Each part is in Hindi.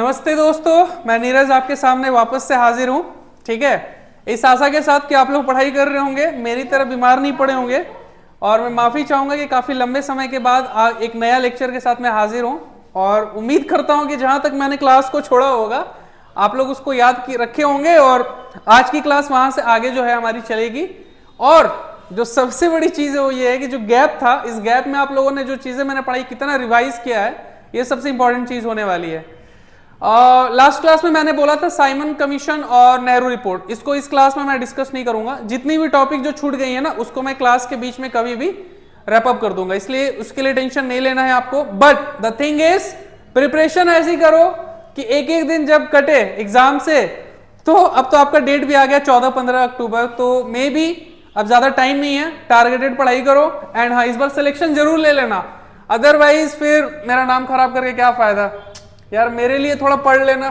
नमस्ते दोस्तों, मैं नीरज आपके सामने वापस से हाजिर हूँ। ठीक है, इस आशा के साथ कि आप लोग पढ़ाई कर रहे होंगे, मेरी तरह बीमार नहीं पड़े होंगे। और मैं माफ़ी चाहूँगा कि काफ़ी लंबे समय के बाद एक नया लेक्चर के साथ मैं हाजिर हूँ और उम्मीद करता हूँ कि जहाँ तक मैंने क्लास को छोड़ा होगा आप लोग उसको याद रखे होंगे और आज की क्लास वहाँ से आगे जो है हमारी चलेगी। और जो सबसे बड़ी चीज़ है वो ये है कि जो गैप था, इस गैप में आप लोगों ने जो चीज़ें मैंने पढ़ाई कितना रिवाइज किया है, ये सबसे इंपॉर्टेंट चीज़ होने वाली है। लास्ट क्लास में मैंने बोला था साइमन कमीशन और नेहरू रिपोर्ट, इसको इस क्लास में मैं डिस्कस नहीं करूंगा। जितनी भी टॉपिक जो छूट गई है ना, उसको मैं क्लास के बीच में कभी भी रैप अप कर दूंगा, इसलिए उसके लिए टेंशन नहीं लेना है आपको। But the thing is, preparation ऐसी करो कि एक एक दिन जब कटे एग्जाम से, तो अब तो आपका डेट भी आ गया 14-15 अक्टूबर, तो मे बी अब ज्यादा टाइम नहीं है, टारगेटेड पढ़ाई करो। एंड हाँ, इस बार सिलेक्शन जरूर ले लेना, अदरवाइज फिर मेरा नाम खराब करके क्या फायदा यार। मेरे लिए थोड़ा पढ़ लेना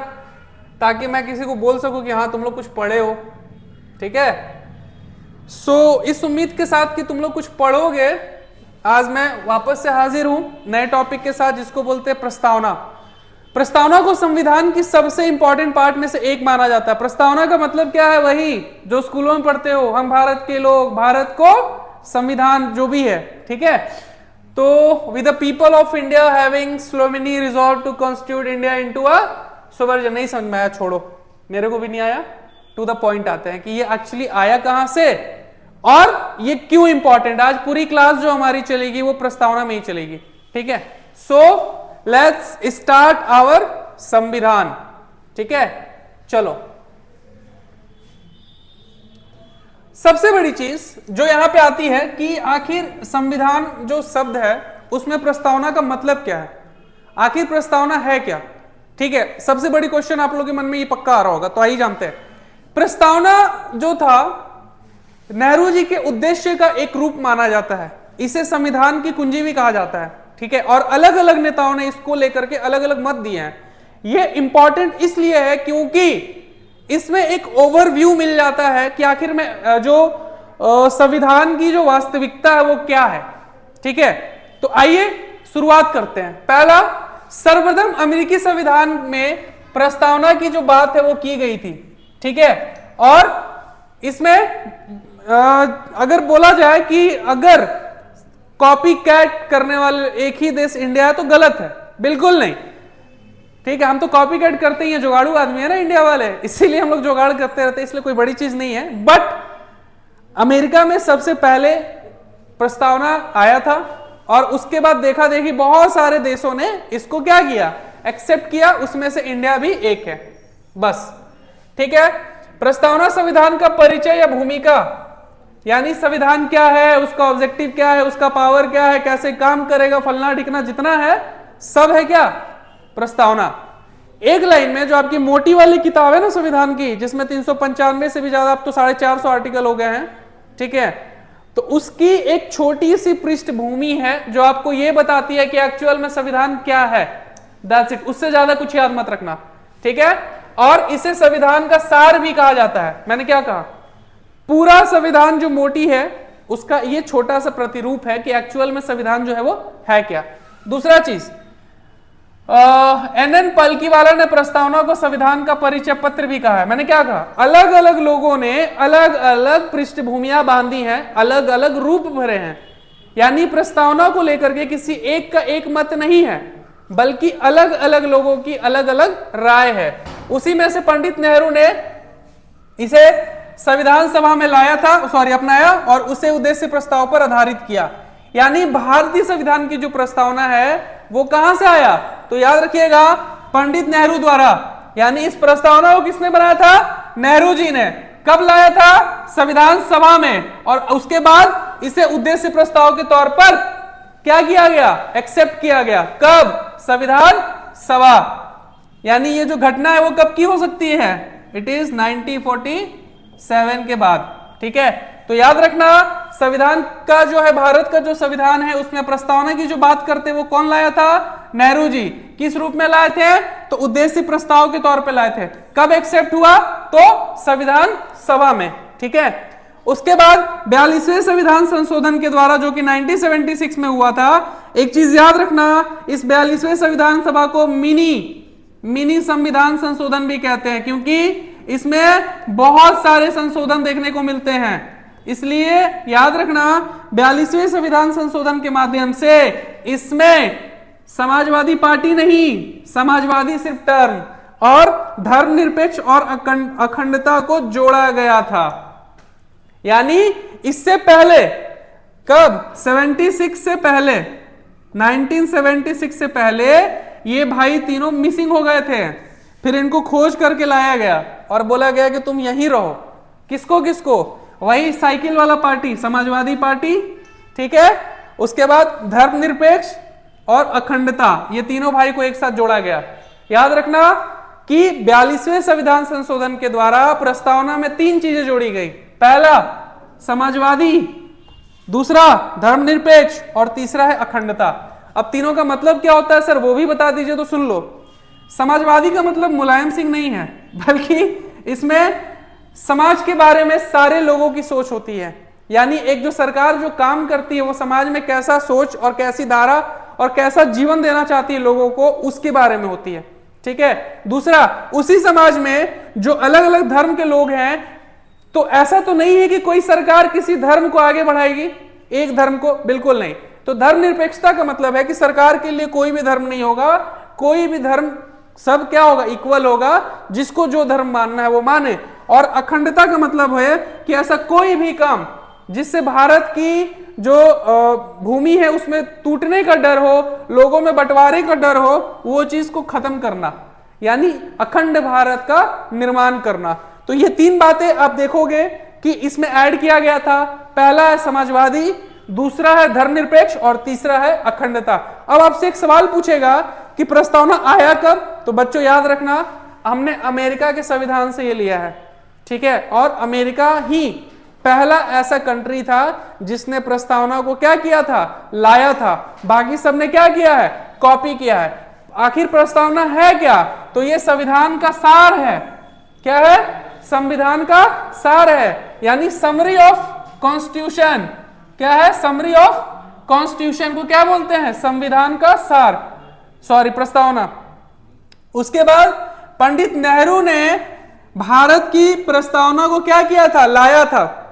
ताकि मैं किसी को बोल सकूं कि हाँ तुम लोग कुछ पढ़े हो। ठीक है, सो इस उम्मीद के साथ कि तुम लोग कुछ पढ़ोगे, आज मैं वापस से हाजिर हूं नए टॉपिक के साथ, जिसको बोलते हैं प्रस्तावना। प्रस्तावना को संविधान की सबसे इंपॉर्टेंट पार्ट में से एक माना जाता है। प्रस्तावना का मतलब क्या है? वही जो स्कूलों में पढ़ते हो, हम भारत के लोग, भारत को संविधान जो भी है। ठीक है, तो with the people of India having solemnly resolved to constitute India into a sovereign, नहीं समझ में आया, छोड़ो, मेरे को भी नहीं आया। टू द पॉइंट आते हैं कि ये एक्चुअली आया कहां से और ये क्यों इंपॉर्टेंट। आज पूरी क्लास जो हमारी चलेगी वो प्रस्तावना में ही चलेगी। ठीक है, सो लेट्स स्टार्ट आवर संविधान। ठीक है, चलो। सबसे बड़ी चीज जो यहां पे आती है कि आखिर संविधान जो शब्द है उसमें प्रस्तावना का मतलब क्या है, आखिर प्रस्तावना है क्या। ठीक है, सबसे बड़ी क्वेश्चन आप लोगों के मन में ये पक्का आ रहा होगा, तो आइए जानते हैं। प्रस्तावना जो था नेहरू जी के उद्देश्य का एक रूप माना जाता है, इसे संविधान की कुंजी भी कहा जाता है। ठीक है, और अलग अलग नेताओं ने इसको लेकर के अलग अलग मत दिए हैं। यह इंपॉर्टेंट इसलिए है क्योंकि इसमें एक ओवरव्यू मिल जाता है कि आखिर में जो संविधान की जो वास्तविकता है वो क्या है। ठीक है, तो आइए शुरुआत करते हैं। पहला, सर्वप्रथम अमेरिकी संविधान में प्रस्तावना की जो बात है वो की गई थी। ठीक है, और इसमें अगर बोला जाए कि अगर कॉपी कैट करने वाले एक ही देश इंडिया है तो गलत है, बिल्कुल नहीं। ठीक है, हम तो कॉपी कैट करते ही हैं, जुगाड़ू आदमी है ना इंडिया वाले, इसीलिए हम लोग जुगाड़ करते रहते हैं, इसलिए कोई बड़ी चीज नहीं है। बट अमेरिका में सबसे पहले प्रस्तावना आया था और उसके बाद देखा देखी बहुत सारे देशों ने इसको क्या किया, एक्सेप्ट किया, उसमें से इंडिया भी एक है, बस। ठीक है, प्रस्तावना संविधान का परिचय या भूमिका, यानी संविधान क्या है, उसका ऑब्जेक्टिव क्या है, उसका पावर क्या है, कैसे काम करेगा, फलना ढिकना जितना है सब है क्या, प्रस्तावना। एक लाइन में जो आपकी मोटी वाली किताब है ना संविधान की, जिसमें 395 से भी ज्यादा, अब तो 450 आर्टिकल हो गए हैं। ठीक है, तो उसकी एक छोटी सी पृष्ठभूमि है जो आपको यह बताती है कि एक्चुअल में संविधान क्या है। दैट्स इट, उससे ज्यादा कुछ याद मत रखना। ठीक है, और इसे संविधान का सार भी कहा जाता है। मैंने क्या कहा, पूरा संविधान जो मोटी है उसका ये छोटा सा प्रतिरूप है कि एक्चुअल में संविधान जो है वो है क्या। दूसरा चीज, NN पलकीवाला ने प्रस्तावना को संविधान का परिचय पत्र भी कहा है। मैंने क्या कहा, अलग अलग लोगों ने अलग अलग पृष्ठभूमियां बांधी हैं, अलग अलग रूप भरे हैं, यानी प्रस्तावना को लेकर के किसी एक का एक मत नहीं है, बल्कि अलग अलग लोगों की अलग अलग राय है। उसी में से पंडित नेहरू ने इसे संविधान सभा में लाया था, अपनाया और उसे उद्देश्य प्रस्ताव पर आधारित किया। यानी भारतीय संविधान की जो प्रस्तावना है वो कहां से आया, तो याद रखिएगा, पंडित नेहरू द्वारा। यानी इस प्रस्तावना को किसने बनाया था, नेहरू जी ने। कब लाया था, संविधान सभा में, और उसके बाद इसे उद्देश्य प्रस्ताव के तौर पर क्या किया गया, एक्सेप्ट किया गया। कब, संविधान सभा। यानी ये जो घटना है वो कब की हो सकती है, इट इज 1947 के बाद। ठीक है, तो याद रखना, संविधान का जो है, भारत का जो संविधान है उसमें प्रस्तावना की जो बात करते हैं वो कौन लाया था, नेहरू जी। किस रूप में लाए थे, तो उद्देश्य प्रस्ताव के तौर पे लाए थे। कब एक्सेप्ट हुआ, तो संविधान सभा में। ठीक है, उसके बाद 42वें संविधान संशोधन के द्वारा जो कि 1976 में हुआ था, एक चीज याद रखना, इस 42वें संविधान सभा को मिनी मिनी संविधान संशोधन भी कहते हैं, क्योंकि इसमें बहुत सारे संशोधन देखने को मिलते हैं। इसलिए याद रखना 42वें संविधान संशोधन के माध्यम से इसमें समाजवादी पार्टी नहीं, समाजवादी सिर्फ टर्म, और धर्मनिरपेक्ष और अखंडता को जोड़ा गया था। यानी इससे पहले कब 76 से पहले 1976 से पहले ये भाई तीनों मिसिंग हो गए थे। फिर इनको खोज करके लाया गया और बोला गया कि तुम यहीं रहो। किसको किसको? वही साइकिल वाला पार्टी, समाजवादी पार्टी, ठीक है। उसके बाद धर्मनिरपेक्ष और अखंडता, ये तीनों भाई को एक साथ जोड़ा गया। याद रखना कि 42वें संविधान संशोधन के द्वारा प्रस्तावना में 3 चीजें जोड़ी गई। पहला समाजवादी, दूसरा धर्मनिरपेक्ष और तीसरा है अखंडता। अब तीनों का मतलब क्या होता है सर, वो भी बता दीजिए तो सुन लो। समाजवादी का मतलब मुलायम सिंह नहीं है, बल्कि इसमें समाज के बारे में सारे लोगों की सोच होती है। यानी एक जो सरकार जो काम करती है वो समाज में कैसा सोच और कैसी धारा और कैसा जीवन देना चाहती है लोगों को, उसके बारे में होती है, ठीक है। दूसरा, उसी समाज में जो अलग अलग धर्म के लोग हैं, तो ऐसा तो नहीं है कि कोई सरकार किसी धर्म को आगे बढ़ाएगी, एक धर्म को, बिल्कुल नहीं। तो धर्मनिरपेक्षता का मतलब है कि सरकार के लिए कोई भी धर्म नहीं होगा, कोई भी धर्म, सब क्या होगा, इक्वल होगा, जिसको जो धर्म मानना है वो माने। और अखंडता का मतलब है कि ऐसा कोई भी काम जिससे भारत की जो भूमि है उसमें टूटने का डर हो, लोगों में बंटवारे का डर हो, वो चीज को खत्म करना, यानी अखंड भारत का निर्माण करना। तो ये 3 बातें आप देखोगे कि इसमें ऐड किया गया था। पहला है समाजवादी, दूसरा है धर्मनिरपेक्ष और तीसरा है अखंडता। अब आपसे एक सवाल पूछेगा कि प्रस्तावना आया कब, तो बच्चों याद रखना हमने अमेरिका के संविधान से ये लिया है, ठीक है। और अमेरिका ही पहला ऐसा कंट्री था जिसने प्रस्तावना को क्या किया था, लाया था। बाकी सबने क्या किया है, कॉपी किया है। आखिर प्रस्तावना है क्या, तो ये संविधान का सार है। क्या है, संविधान का सार है, यानी समरी ऑफ कॉन्स्टिट्यूशन। क्या है, समरी ऑफ कॉन्स्टिट्यूशन को क्या बोलते हैं, संविधान का सार, सॉरी प्रस्तावना। उसके बाद पंडित नेहरू ने भारत की प्रस्तावना को क्या किया था, लाया था।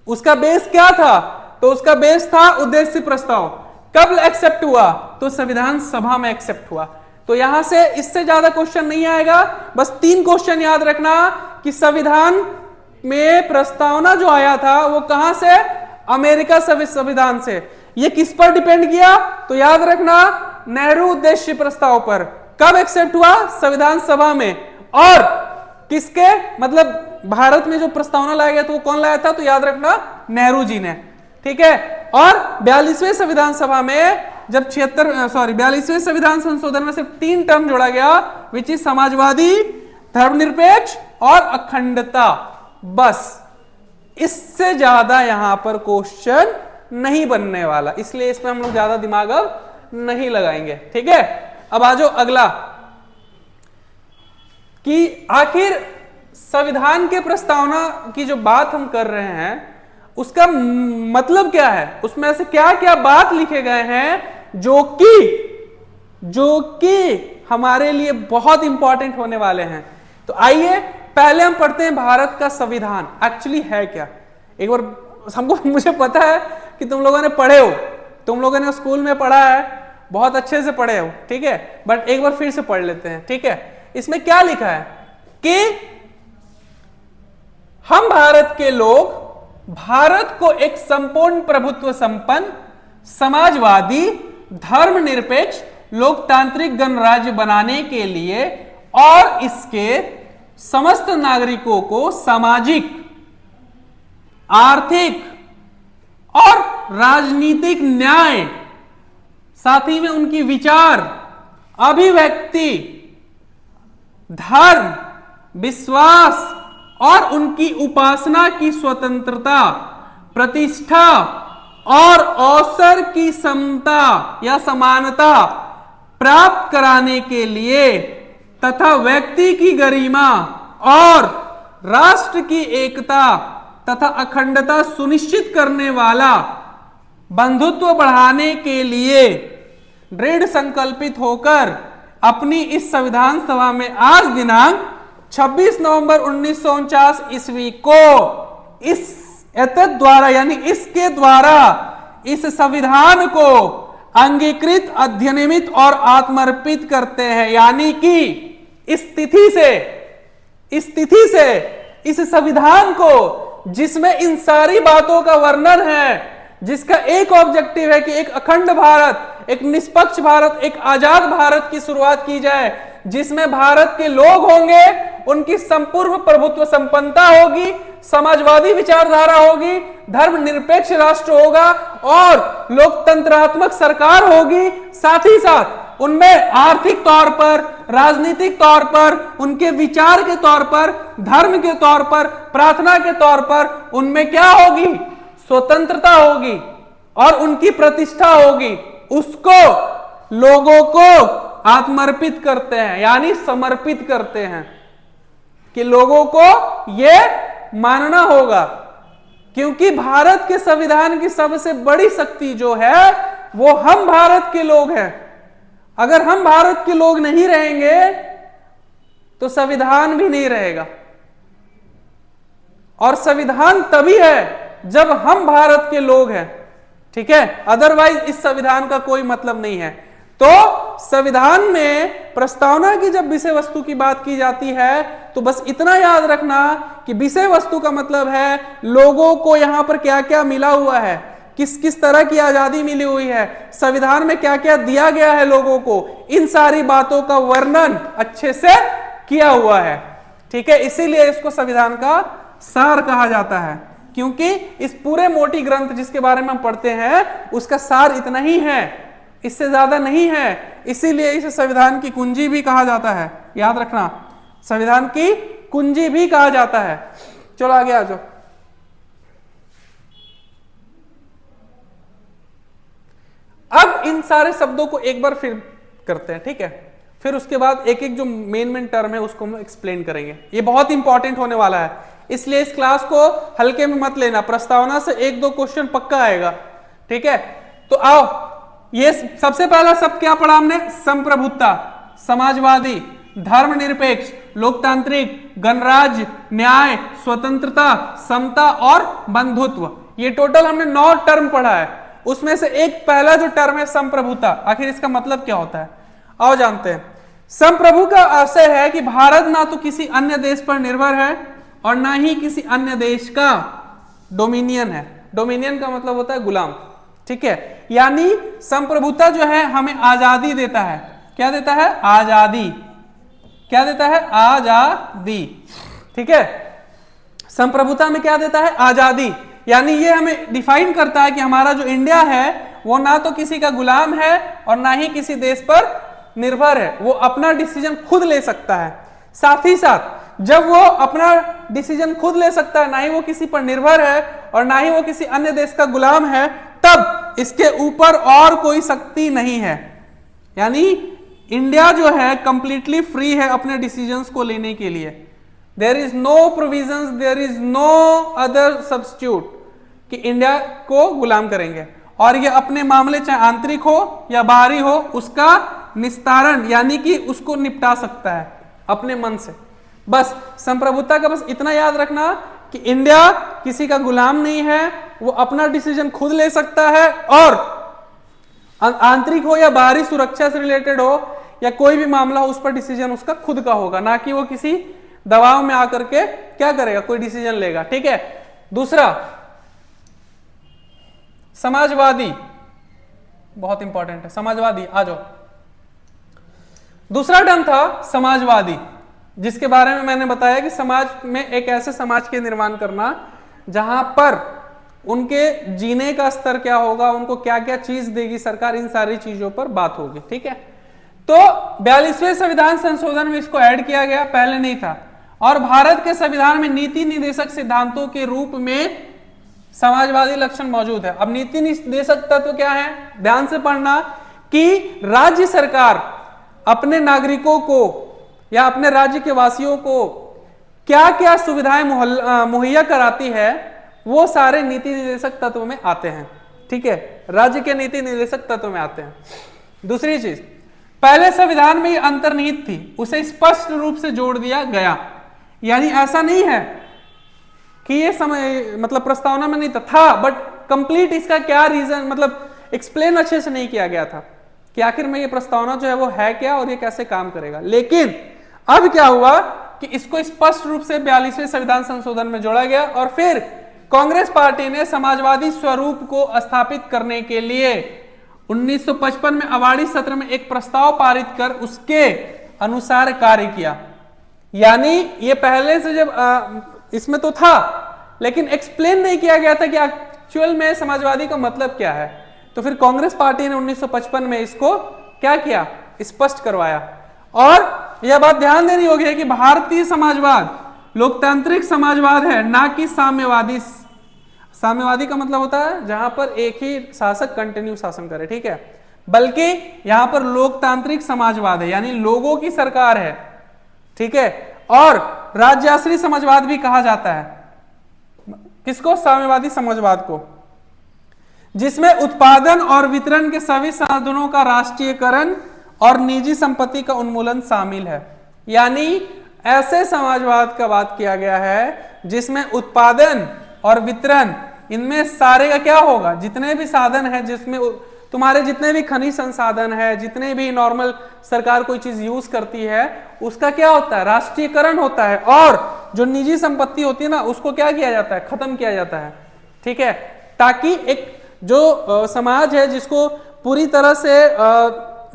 उसका बेस क्या था, तो उसका बेस था उद्देश्य प्रस्ताव। कब एक्सेप्ट हुआ, तो संविधान सभा में एक्सेप्ट हुआ। तो यहां से इससे ज्यादा क्वेश्चन नहीं आएगा, बस 3 क्वेश्चन याद रखना कि संविधान में प्रस्तावना जो आया था वो कहां से, अमेरिका संविधान से। ये किस पर डिपेंड किया, तो याद रखना नेहरू उद्देश्य प्रस्ताव पर। कब एक्सेप्ट हुआ, संविधान सभा में। और किसके, मतलब भारत में जो प्रस्तावना लाया गया था वो कौन लाया था, तो याद रखना नेहरू जी ने, ठीक है। और 42वें संविधान सभा में जब 42वें संविधान संशोधन में सिर्फ 3 टर्म जोड़ा गया, विच इज समाजवादी, धर्मनिरपेक्ष और अखंडता। बस, इससे ज्यादा यहां पर क्वेश्चन नहीं बनने वाला, इसलिए इसमें हम लोग ज्यादा दिमाग अब नहीं लगाएंगे, ठीक है। अब आ जाओ अगला, कि आखिर संविधान के प्रस्तावना की जो बात हम कर रहे हैं उसका मतलब क्या है, उसमें से क्या क्या बात लिखे गए हैं जो कि हमारे लिए बहुत इंपॉर्टेंट होने वाले हैं। तो आइए पहले हम पढ़ते हैं भारत का संविधान एक्चुअली है क्या। एक बार हमको, मुझे पता है कि तुम लोगों ने पढ़े हो, तुम लोगों ने स्कूल में पढ़ा है, बहुत अच्छे से पढ़े हो, ठीक है, बट एक बार फिर से पढ़ लेते हैं, ठीक है। इसमें क्या लिखा है कि हम भारत के लोग भारत को एक संपूर्ण प्रभुत्व संपन्न, समाजवादी, धर्मनिरपेक्ष, लोकतांत्रिक गणराज्य बनाने के लिए और इसके समस्त नागरिकों को सामाजिक, आर्थिक और राजनीतिक न्याय, साथ ही में उनकी विचार, अभिव्यक्ति, धर्म, विश्वास और उनकी उपासना की स्वतंत्रता, प्रतिष्ठा और अवसर की समता या समानता प्राप्त कराने के लिए तथा व्यक्ति की गरिमा और राष्ट्र की एकता तथा अखंडता सुनिश्चित करने वाला बंधुत्व बढ़ाने के लिए दृढ़ संकल्पित होकर अपनी इस संविधान सभा में आज दिनांक 26 नवंबर 1949 ईस्वी को इस एतद द्वारा यानी इसके द्वारा इस संविधान को अंगीकृत, अधिनियमित और आत्मर्पित करते हैं। यानी कि इस तिथि से इस संविधान को, जिसमें इन सारी बातों का वर्णन है, जिसका एक ऑब्जेक्टिव है कि एक अखंड भारत, एक निष्पक्ष भारत, एक आजाद भारत की शुरुआत की जाए, जिसमें भारत के लोग होंगे, उनकी संपूर्ण प्रभुत्व संपन्नता होगी, समाजवादी विचारधारा होगी, धर्मनिरपेक्ष राष्ट्र होगा और लोकतंत्रात्मक सरकार होगी। साथ ही साथ उनमें आर्थिक तौर पर, राजनीतिक तौर पर, उनके विचार के तौर पर, धर्म के तौर पर, प्रार्थना के तौर पर उनमें क्या होगी? स्वतंत्रता होगी और उनकी प्रतिष्ठा होगी। उसको लोगों को आत्मर्पित करते हैं, यानी समर्पित करते हैं कि लोगों को यह मानना होगा, क्योंकि भारत के संविधान की सबसे बड़ी शक्ति जो है वो हम भारत के लोग हैं। अगर हम भारत के लोग नहीं रहेंगे तो संविधान भी नहीं रहेगा, और संविधान तभी है जब हम भारत के लोग हैं, ठीक है। अदरवाइज इस संविधान का कोई मतलब नहीं है। तो संविधान में प्रस्तावना की जब विषय वस्तु की बात की जाती है तो बस इतना याद रखना कि विषय वस्तु का मतलब है लोगों को यहां पर क्या क्या मिला हुआ है, किस किस तरह की आजादी मिली हुई है, संविधान में क्या क्या दिया गया है लोगों को, इन सारी बातों का वर्णन अच्छे से किया हुआ है, ठीक है। इसीलिए इसको संविधान का सार कहा जाता है, क्योंकि इस पूरे मोटी ग्रंथ जिसके बारे में हम पढ़ते हैं उसका सार इतना ही है, इससे ज्यादा नहीं है। इसीलिए इसे संविधान की कुंजी भी कहा जाता है, याद रखना, संविधान की कुंजी भी कहा जाता है। चलो आगे आ जाओ। अब इन सारे शब्दों को एक बार फिर करते हैं, ठीक है। फिर उसके बाद एक एक जो मेन टर्म है उसको हम एक्सप्लेन करेंगे। ये बहुत इंपॉर्टेंट होने वाला है, इसलिए इस क्लास को हल्के में मत लेना। प्रस्तावना से एक दो क्वेश्चन पक्का आएगा, ठीक है। तो आओ, ये सबसे पहला शब्द क्या पढ़ा हमने? संप्रभुता, समाजवादी, धर्मनिरपेक्ष, लोकतांत्रिक, गणराज्य, न्याय, स्वतंत्रता, समता और बंधुत्व। ये टोटल हमने 9 टर्म पढ़ा है। उसमें से एक पहला जो टर्म है संप्रभुता, आखिर इसका मतलब क्या होता है आओ जानते हैं। संप्रभु का आशय है कि भारत ना तो किसी अन्य देश पर निर्भर है और ना ही किसी अन्य देश का डोमिनियन है। डोमिनियन का मतलब होता है गुलाम, ठीक है। यानी संप्रभुता जो है हमें आजादी देता है। क्या देता है? आजादी। क्या देता है? आजादी, ठीक है। संप्रभुता में क्या देता है? आजादी। यानी ये हमें डिफाइन करता है कि हमारा जो इंडिया है वो ना तो किसी का गुलाम है और ना ही किसी देश पर निर्भर है, वो अपना डिसीजन खुद ले सकता है। साथ ही साथ जब वो अपना डिसीजन खुद ले सकता है, ना ही वो किसी पर निर्भर है और ना ही वो किसी अन्य देश का गुलाम है, तब इसके ऊपर और कोई शक्ति नहीं है। यानी इंडिया जो है कंप्लीटली फ्री है अपने डिसीजंस को लेने के लिए। There is no provisions, there is no other substitute कि इंडिया को गुलाम करेंगे, और ये अपने मामले चाहे आंतरिक हो या बाहरी हो उसका निस्तारण यानी कि उसको निपटा सकता है अपने मन से। बस संप्रभुता का बस इतना याद रखना कि इंडिया किसी का गुलाम नहीं है, वो अपना डिसीजन खुद ले सकता है, और आंतरिक हो या बाहरी सुरक्षा से रिलेटेड हो या कोई भी मामला हो उस पर डिसीजन उसका खुद का होगा, ना कि वो किसी दबाव में आकर के क्या करेगा, कोई डिसीजन लेगा, ठीक है। दूसरा समाजवादी, बहुत इंपॉर्टेंट है समाजवादी। आ जाओ, दूसरा टर्म था समाजवादी, जिसके बारे में मैंने बताया कि समाज में एक ऐसे समाज के निर्माण करना जहां पर उनके जीने का स्तर क्या होगा, उनको क्या क्या चीज देगी सरकार, इन सारी चीजों पर बात होगी, ठीक है। तो 42वें संविधान संशोधन में इसको ऐड किया गया, पहले नहीं था। और भारत के संविधान में नीति निर्देशक सिद्धांतों के रूप में समाजवादी लक्षण मौजूद है। अब नीति निर्देशक तत्व क्या है, ध्यान से पढ़ना कि राज्य सरकार अपने नागरिकों को या अपने राज्य के वासियों को क्या क्या सुविधाएं मुहैया कराती है, वो सारे नीति निर्देशक तत्व में आते हैं, ठीक है। राज्य के नीति निर्देशक तत्व में आते हैं। दूसरी चीज, पहले संविधान में ये अंतर्निहित थी, उसे स्पष्ट रूप से जोड़ दिया गया। यानी ऐसा नहीं है कि ये समय मतलब प्रस्तावना में नहीं था, बट कंप्लीट इसका क्या रीजन मतलब एक्सप्लेन अच्छे से नहीं किया गया था कि आखिर में ये प्रस्तावना जो है वो है क्या और ये कैसे काम करेगा। लेकिन अब क्या हुआ कि इसको स्पष्ट रूप से 42वें संविधान संशोधन में जोड़ा गया और फिर कांग्रेस पार्टी ने समाजवादी स्वरूप को स्थापित करने के लिए 1955 में अवार्डी सत्र में एक प्रस्ताव पारित कर उसके अनुसार कार्य किया। यानी ये पहले से जब इसमें तो था, लेकिन एक्सप्लेन नहीं किया गया था कि एक्चुअल में समाजवादी का मतलब क्या है। तो फिर कांग्रेस पार्टी ने 1955 में इसको क्या किया, स्पष्ट करवाया। और यह बात ध्यान देनी होगी कि भारतीय समाजवाद लोकतांत्रिक समाजवाद है, ना कि साम्यवादी। साम्यवादी का मतलब होता है जहां पर एक ही शासक कंटिन्यू शासन करे, ठीक है, बल्कि यहां पर लोकतांत्रिक समाजवाद है, यानी लोगों की सरकार है, ठीक है। और राज्याश्रित समाजवाद भी कहा जाता है किसको, साम्यवादी समाजवाद को, जिसमें उत्पादन और वितरण के सभी साधनों का राष्ट्रीयकरण और निजी संपत्ति का उन्मूलन शामिल है। यानी ऐसे समाजवाद का बात किया गया है जिसमें उत्पादन और वितरण, इनमें सारे का क्या होगा, जितने भी साधन है, जिसमें तुम्हारे जितने भी खनिज संसाधन है, जितने भी नॉर्मल सरकार कोई चीज यूज करती है, उसका क्या होता है, राष्ट्रीयकरण होता है। और जो निजी संपत्ति होती है ना, उसको क्या किया जाता है, खत्म किया जाता है, ठीक है, ताकि एक जो समाज है जिसको पूरी तरह से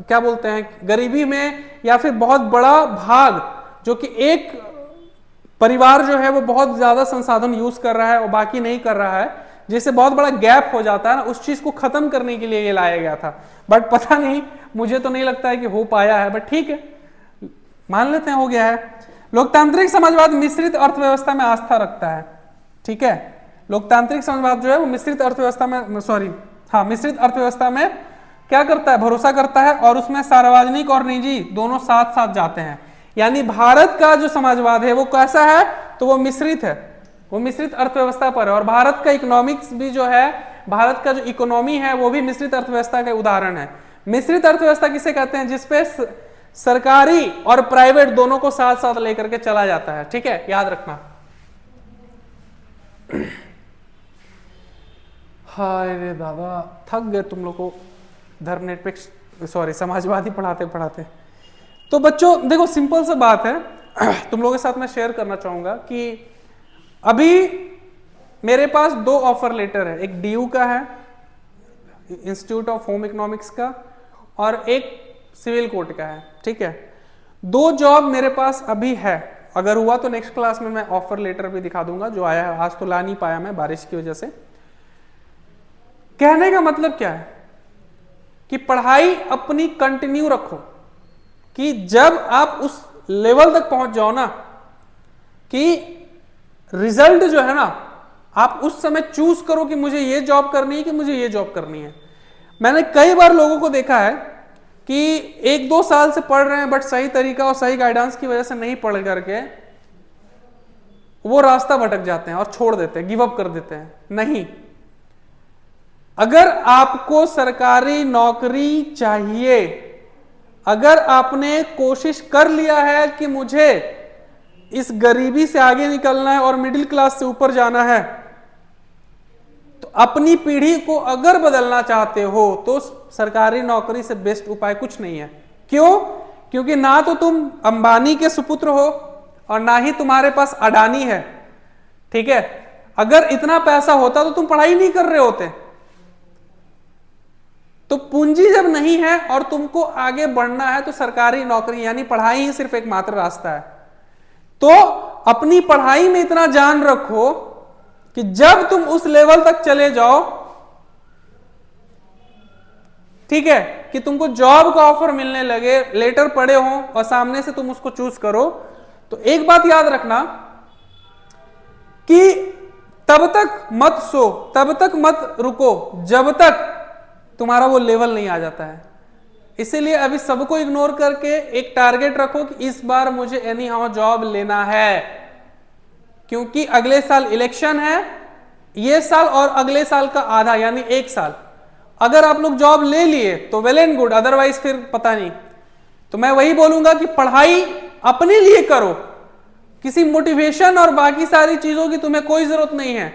क्या बोलते हैं, गरीबी में या फिर बहुत बड़ा भाग, जो कि एक परिवार जो है वो बहुत ज्यादा संसाधन यूज कर रहा है और बाकी नहीं कर रहा है, जिससे बहुत बड़ा गैप हो जाता है ना, उस चीज को खत्म करने के लिए ये लाया गया था। बट पता नहीं, मुझे तो नहीं लगता है कि हो पाया है, बट ठीक है, मान लेते हैं हो गया है। लोकतांत्रिक समाजवाद मिश्रित अर्थव्यवस्था में आस्था रखता है, ठीक है। लोकतांत्रिक समाजवाद जो है वो मिश्रित अर्थव्यवस्था में, मिश्रित अर्थव्यवस्था में क्या करता है, भरोसा करता है, और उसमें सार्वजनिक और निजी दोनों साथ साथ जाते हैं। यानी भारत का जो समाजवाद है वो कैसा है, तो वो मिश्रित है, वो मिश्रित अर्थव्यवस्था पर है। और भारत का इकोनॉमिक्स भी जो है, भारत का जो इकोनॉमी है वो भी मिश्रित अर्थव्यवस्था का उदाहरण है। मिश्रित अर्थव्यवस्था किसे कहते हैं, जिसपे सरकारी और प्राइवेट दोनों को साथ साथ लेकर के चला जाता है, ठीक है, याद रखना। हाय रे दादा, थक गए तुम लोग को धर्मनिरपेक्ष समाजवादी पढ़ाते पढ़ाते। तो बच्चों देखो, सिंपल सा बात है, तुम लोगों के साथ मैं शेयर करना चाहूंगा कि अभी मेरे पास 2 ऑफर लेटर है, एक डीयू का है, इंस्टीट्यूट ऑफ होम इकोनॉमिक्स का, और एक सिविल कोर्ट का है, ठीक है। 2 जॉब मेरे पास अभी है, अगर हुआ तो नेक्स्ट क्लास में मैं ऑफर लेटर भी दिखा दूंगा, जो आया है। आज तो ला नहीं पाया मैं बारिश की वजह से। कहने का मतलब क्या है कि पढ़ाई अपनी कंटिन्यू रखो, कि जब आप उस लेवल तक पहुंच जाओ ना कि रिजल्ट जो है ना, आप उस समय चूज करो कि मुझे ये जॉब करनी है कि मुझे ये जॉब करनी है। मैंने कई बार लोगों को देखा है कि 1-2 साल से पढ़ रहे हैं, बट सही तरीका और सही गाइडेंस की वजह से नहीं पढ़ करके वो रास्ता भटक जाते हैं और छोड़ देते हैं, गिव अप कर देते हैं। नहीं, अगर आपको सरकारी नौकरी चाहिए, अगर आपने कोशिश कर लिया है कि मुझे इस गरीबी से आगे निकलना है और मिडिल क्लास से ऊपर जाना है, तो अपनी पीढ़ी को अगर बदलना चाहते हो तो सरकारी नौकरी से बेस्ट उपाय कुछ नहीं है। क्यों? क्योंकि ना तो तुम अंबानी के सुपुत्र हो और ना ही तुम्हारे पास अडानी है, ठीक है। अगर इतना पैसा होता तो तुम पढ़ाई नहीं कर रहे होते। तो पूंजी जब नहीं है और तुमको आगे बढ़ना है तो सरकारी नौकरी यानी पढ़ाई ही सिर्फ एकमात्र रास्ता है। तो अपनी पढ़ाई में इतना जान रखो कि जब तुम उस लेवल तक चले जाओ, ठीक है, कि तुमको जॉब का ऑफर मिलने लगे, लेटर पड़े हो और सामने से तुम उसको चूज करो, तो एक बात याद रखना कि तब तक मत सो, तब तक मत रुको जब तक तुम्हारा वो लेवल नहीं आ जाता है। इसीलिए अभी सबको इग्नोर करके एक टारगेट रखो कि इस बार मुझे एनी हाउ जॉब लेना है, क्योंकि अगले साल इलेक्शन है, ये साल और अगले साल का आधा यानी 1 साल। अगर आप लोग जॉब ले लिए तो वेल एंड गुड, अदरवाइज फिर पता नहीं। तो मैं वही बोलूंगा कि पढ़ाई अपने लिए करो, किसी मोटिवेशन और बाकी सारी चीजों की तुम्हें कोई जरूरत नहीं है।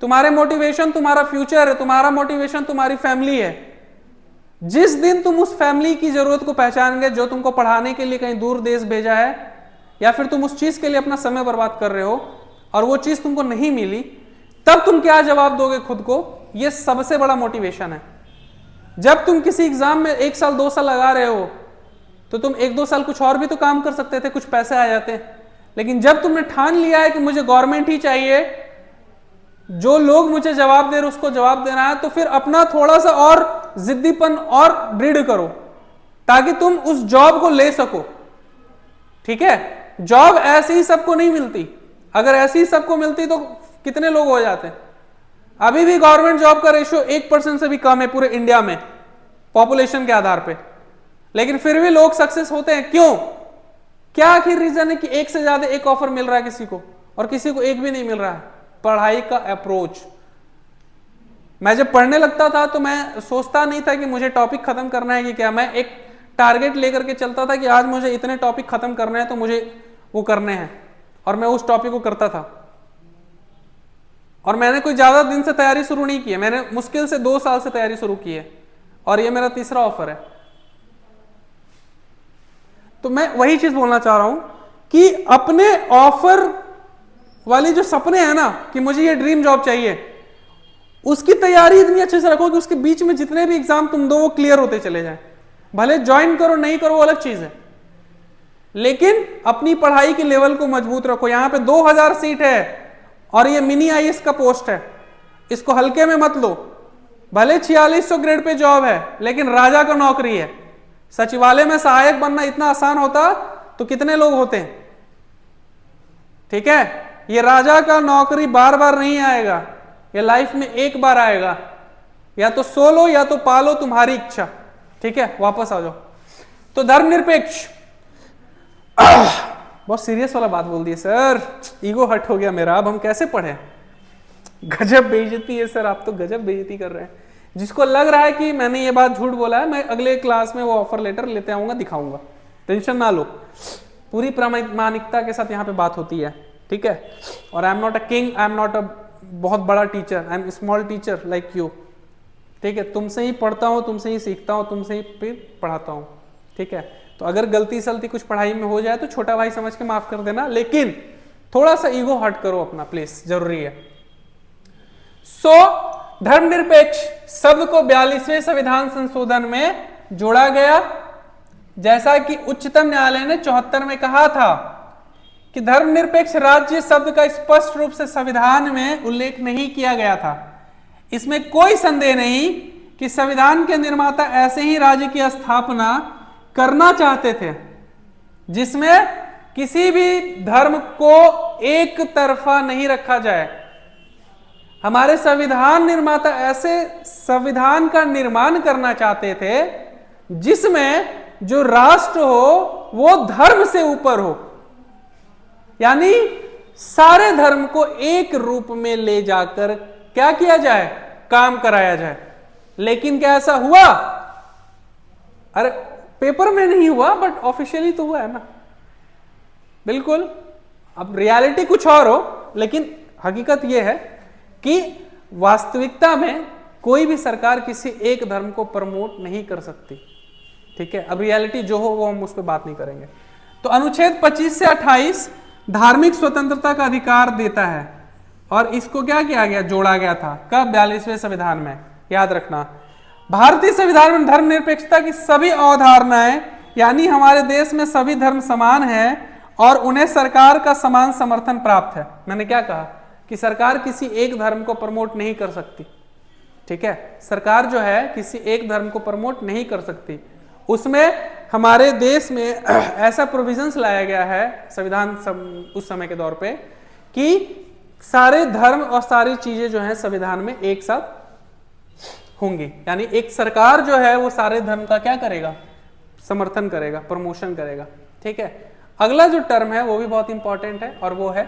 तुम्हारे मोटिवेशन तुम्हारा फ्यूचर है, तुम्हारा मोटिवेशन तुम्हारी फैमिली है। जिस दिन तुम उस फैमिली की जरूरत को पहचानेंगे जो तुमको पढ़ाने के लिए कहीं दूर देश भेजा है, या फिर तुम उस चीज के लिए अपना समय बर्बाद कर रहे हो और वो चीज तुमको नहीं मिली, तब तुम क्या जवाब दोगे खुद को? ये सबसे बड़ा मोटिवेशन है। जब तुम किसी एग्जाम में 1 साल 2 साल लगा रहे हो तो तुम 1-2 साल कुछ और भी तो काम कर सकते थे, कुछ पैसे आ जाते। लेकिन जब तुमने ठान लिया है कि मुझे गवर्नमेंट ही चाहिए, जो लोग मुझे जवाब दे रहे उसको जवाब देना है, तो फिर अपना थोड़ा सा और जिद्दीपन और दृढ़ करो ताकि तुम उस जॉब को ले सको। ठीक है, जॉब ऐसे ही सबको नहीं मिलती। अगर ऐसे ही सबको मिलती तो कितने लोग हो जाते। अभी भी गवर्नमेंट जॉब का रेशियो 1% से भी कम है पूरे इंडिया में पॉपुलेशन के आधार पे, लेकिन फिर भी लोग सक्सेस होते हैं। क्यों? क्या आखिर रीजन है कि एक से ज्यादा एक ऑफर मिल रहा है किसी को और किसी को एक भी नहीं मिल रहा है? पढ़ाई का अप्रोच। मैं जब पढ़ने लगता था तो मैं सोचता नहीं था कि मुझे टॉपिक खत्म करना है कि क्या, मैं एक टारगेट लेकर के चलता था कि आज मुझे इतने टॉपिक खत्म करने हैं तो मुझे वो करने हैं, और मैं उस टॉपिक को करता था। और मैंने कोई ज्यादा दिन से तैयारी शुरू नहीं की है, मैंने मुश्किल से 2 साल से तैयारी शुरू की है और ये मेरा 3रा ऑफर है। तो मैं वही चीज बोलना चाह रहा हूं कि अपने ऑफर वाली जो सपने हैं ना कि मुझे ये ड्रीम जॉब चाहिए, उसकी तैयारी इतनी अच्छे से रखो कि उसके बीच में जितने भी एग्जाम तुम दो वो क्लियर होते चले जाएं। भले ज्वाइन करो नहीं करो वो अलग चीज है, लेकिन अपनी पढ़ाई के लेवल को मजबूत रखो। यहां पे 2000 सीट है और ये मिनी आईएएस का पोस्ट है, इसको हल्के में मत लो। भले 4600 ग्रेड पे जॉब है लेकिन राजा का नौकरी है। सचिवालय में सहायक बनना इतना आसान होता तो कितने लोग होते हैं? ठीक है, ये राजा का नौकरी बार बार नहीं आएगा, ये लाइफ में एक बार आएगा। या तो सोलो या तो पालो, तुम्हारी इच्छा। ठीक है, वापस आ जाओ। तो धर्मनिरपेक्ष, बहुत सीरियस वाला बात बोल दी सर, ईगो हट हो गया मेरा। अब हम कैसे पढ़े? गजब बेइज्जती है सर, आप तो गजब बेइज्जती कर रहे हैं। जिसको लग रहा है कि मैंने ये बात झूठ बोला है, मैं अगले क्लास में वो ऑफर लेटर लेते आऊंगा, दिखाऊंगा, टेंशन ना लो। पूरी प्रामाणिकता के साथ यहाँ पे बात होती है। ठीक है, और I am not a king, I am not a बहुत बड़ा teacher, I am small teacher like you. ठीक है, तुमसे ही पढ़ता हूँ, तुमसे ही सीखता हूँ, तुमसे ही फिर पढ़ाता हूँ। ठीक है, तो अगर गलती सलती कुछ पढ़ाई में हो जाए तो छोटा भाई समझ के माफ कर देना, लेकिन थोड़ा सा ईगो हट करो अपना प्लीज, जरूरी है। धर्मनिरपेक्ष शब्द को 42वें संविधान संशोधन में जोड़ा गया। जैसा कि उच्चतम न्यायालय ने 74 में कहा था कि धर्मनिरपेक्ष राज्य शब्द का स्पष्ट रूप से संविधान में उल्लेख नहीं किया गया था। इसमें कोई संदेह नहीं कि संविधान के निर्माता ऐसे ही राज्य की स्थापना करना चाहते थे जिसमें किसी भी धर्म को एक तरफा नहीं रखा जाए। हमारे संविधान निर्माता ऐसे संविधान का निर्माण करना चाहते थे जिसमें जो राष्ट्र हो वो धर्म से ऊपर हो, यानी सारे धर्म को एक रूप में ले जाकर क्या किया जाए, काम कराया जाए। लेकिन क्या ऐसा हुआ? अरे पेपर में नहीं हुआ बट ऑफिशियली तो हुआ है ना। बिल्कुल, अब रियलिटी कुछ और हो, लेकिन हकीकत यह है कि वास्तविकता में कोई भी सरकार किसी एक धर्म को प्रमोट नहीं कर सकती। ठीक है, अब रियलिटी जो हो वो हम उस पर बात नहीं करेंगे। तो अनुच्छेद 25 से 28 धार्मिक स्वतंत्रता का अधिकार देता है और इसको क्या किया गया, जोड़ा गया था कब, 42वें संविधान में। याद रखना, भारतीय संविधान में धर्मनिरपेक्षता की सभी अवधारणाएं, यानी हमारे देश में सभी धर्म समान हैं और उन्हें सरकार का समान समर्थन प्राप्त है। मैंने क्या कहा कि सरकार किसी एक धर्म को प्रमोट नहीं कर सकती। ठीक है, सरकार जो है किसी एक धर्म को प्रमोट नहीं कर सकती। उसमें हमारे देश में ऐसा प्रोविजंस लाया गया है संविधान उस समय के दौर पे कि सारे धर्म और सारी चीजें जो हैं संविधान में एक साथ होंगी, यानी एक सरकार जो है वो सारे धर्म का क्या करेगा, समर्थन करेगा, प्रमोशन करेगा। ठीक है, अगला जो टर्म है वो भी बहुत इंपॉर्टेंट है और वो है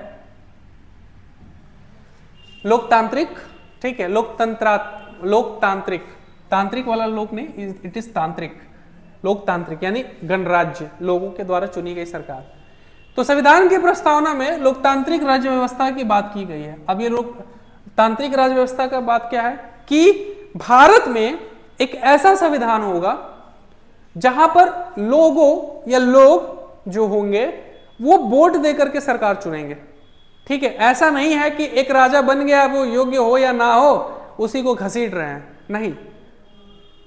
लोकतांत्रिक। ठीक है, लोकतांत्रिक, तांत्रिक वाला लोक नहीं, इट इज तांत्रिक। लोकतांत्रिक यानी गणराज्य, लोगों के द्वारा चुनी गई सरकार। तो संविधान की प्रस्तावना में लोकतांत्रिक राज्य व्यवस्था की बात की गई है। अब ये लोकतांत्रिक राज्य व्यवस्था का बात क्या है कि भारत में एक ऐसा संविधान होगा जहां पर लोगों या लोग जो होंगे वो वोट देकर के सरकार चुनेंगे। ठीक है, ऐसा नहीं है कि एक राजा बन गया, वो योग्य हो या ना हो उसी को घसीट रहे हैं, नहीं।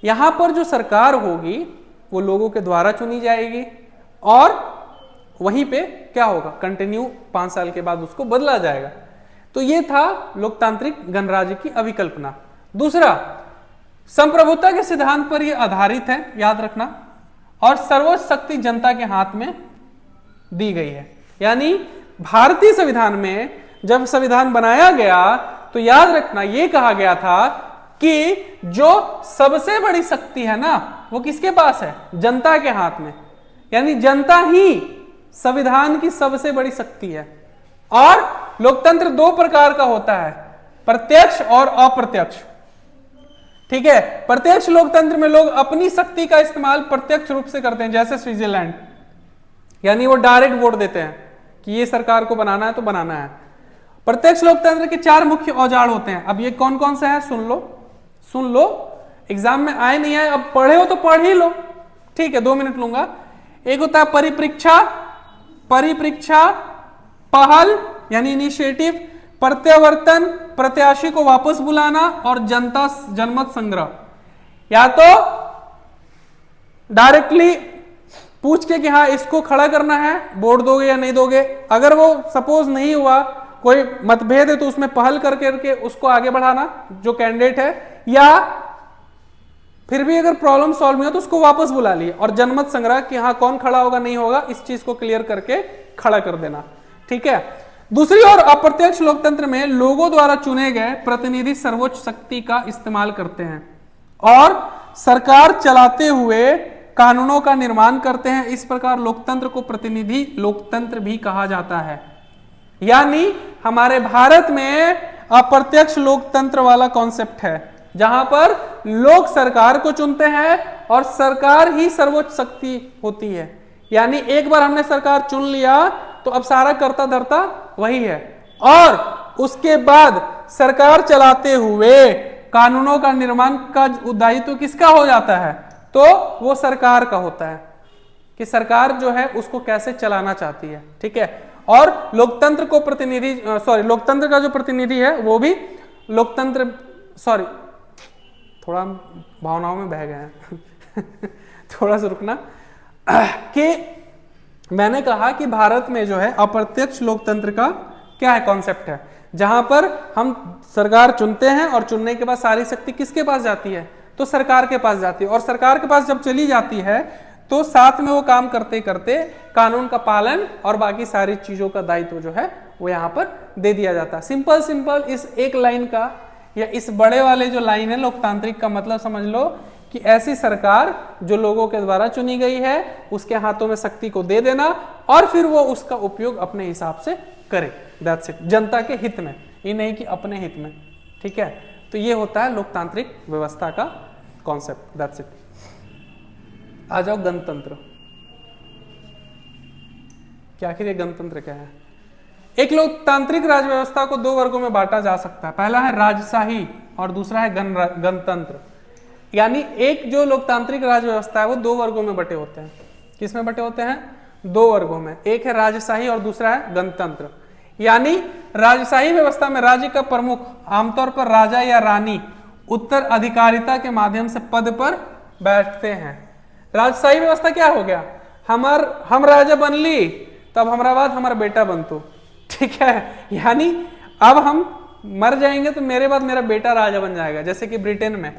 यहां पर जो सरकार होगी वो लोगों के द्वारा चुनी जाएगी और वहीं पे क्या होगा, कंटिन्यू 5 साल के बाद उसको बदला जाएगा। तो ये था लोकतांत्रिक गणराज्य की अभिकल्पना। दूसरा, संप्रभुता के सिद्धांत पर यह आधारित है, याद रखना, और सर्वोच्च शक्ति जनता के हाथ में दी गई है। यानी भारतीय संविधान में जब संविधान बनाया गया तो याद रखना यह कहा गया था कि जो सबसे बड़ी शक्ति है ना वो किसके पास है, जनता के हाथ में। यानी जनता ही संविधान की सबसे बड़ी शक्ति है। और लोकतंत्र 2 प्रकार का होता है, प्रत्यक्ष और अप्रत्यक्ष। ठीक है, प्रत्यक्ष लोकतंत्र में लोग अपनी शक्ति का इस्तेमाल प्रत्यक्ष रूप से करते हैं, जैसे स्विट्जरलैंड, यानी वो डायरेक्ट वोट देते हैं कि ये सरकार को बनाना है तो बनाना है। प्रत्यक्ष लोकतंत्र के 4 मुख्य औजार होते हैं। अब ये कौन कौन से हैं सुन लो, एग्जाम में आए नहीं आए, अब पढ़े हो तो पढ़ ही लो। ठीक है, 2 मिनट लूंगा। एक होता है परिप्रेक्षा, पहल यानी इनिशिएटिव, प्रत्यावर्तन प्रत्याशी को वापस बुलाना, और जनमत संग्रह। या तो डायरेक्टली पूछ के कि हाँ इसको खड़ा करना है, वोट दोगे या नहीं दोगे। अगर वो सपोज नहीं हुआ, कोई मतभेद है, तो उसमें पहल करके उसको आगे बढ़ाना जो कैंडिडेट है, या फिर भी अगर प्रॉब्लम सॉल्व नहीं हो तो उसको वापस बुला लिए। और जनमत संग्रह कि हाँ कौन खड़ा होगा नहीं होगा, इस चीज को क्लियर करके खड़ा कर देना। ठीक है। दूसरी ओर अप्रत्यक्ष लोकतंत्र में लोगों द्वारा चुने गए प्रतिनिधि सर्वोच्च शक्ति का इस्तेमाल करते हैं और सरकार चलाते हुए कानूनों का निर्माण करते हैं। इस प्रकार लोकतंत्र को प्रतिनिधि लोकतंत्र भी कहा जाता है। यानी हमारे भारत में अप्रत्यक्ष लोकतंत्र वाला कॉन्सेप्ट है, जहां पर लोग सरकार को चुनते हैं और सरकार ही सर्वोच्च शक्ति होती है। यानी एक बार हमने सरकार चुन लिया तो अब सारा कर्ता धर्ता वही है, और उसके बाद सरकार चलाते हुए कानूनों का निर्माण का दायित्व किसका हो जाता है, तो वो सरकार का होता है कि सरकार जो है उसको कैसे चलाना चाहती है। ठीक है। और लोकतंत्र को लोकतंत्र का जो प्रतिनिधि है वो भी लोकतंत्र, थोड़ा भावनाओं में बह गए हैं थोड़ा सा रुकना कि मैंने कहा कि भारत में जो है अप्रत्यक्ष लोकतंत्र का क्या है कॉन्सेप्ट है, जहां पर हम सरकार चुनते हैं और चुनने के बाद सारी शक्ति किसके पास जाती है, तो सरकार के पास जाती है। और सरकार के पास जब चली जाती है तो साथ में वो काम करते करते कानून का पालन और बाकी सारी चीजों का दायित्व जो है वो यहाँ पर दे दिया जाता है। सिंपल इस एक लाइन का या इस बड़े वाले जो लाइन है लोकतांत्रिक का मतलब समझ लो कि ऐसी सरकार जो लोगों के द्वारा चुनी गई है उसके हाथों में शक्ति को दे देना और फिर वो उसका उपयोग अपने हिसाब से करे। दैट्स इट, जनता के हित में, ये नहीं कि अपने हित में। ठीक है, तो ये होता है लोकतांत्रिक व्यवस्था का कॉन्सेप्ट। That's it. आ जाओ गणतंत्र। क्या आखिर ये गणतंत्र क्या है? एक लोकतांत्रिक राज्य व्यवस्था को 2 वर्गों में बांटा जा सकता है। पहला है राजशाही और दूसरा है गणतंत्र। यानी एक जो लोकतांत्रिक राज्य व्यवस्था है वो 2 वर्गों में बटे होते हैं। किस में बटे होते हैं? 2 वर्गों में। एक है राजशाही और दूसरा है गणतंत्र। यानी राजशाही व्यवस्था में राज्य का प्रमुख, आमतौर पर राजा या रानी, उत्तराधिकारिता के माध्यम से पद पर बैठते हैं। राजशाही व्यवस्था क्या हो गया, हम राजा बन ली तब हमारा बाद हमारा बेटा बनतो। ठीक है, यानी अब हम मर जाएंगे तो मेरे बाद मेरा बेटा राजा बन जाएगा। जैसे कि ब्रिटेन में,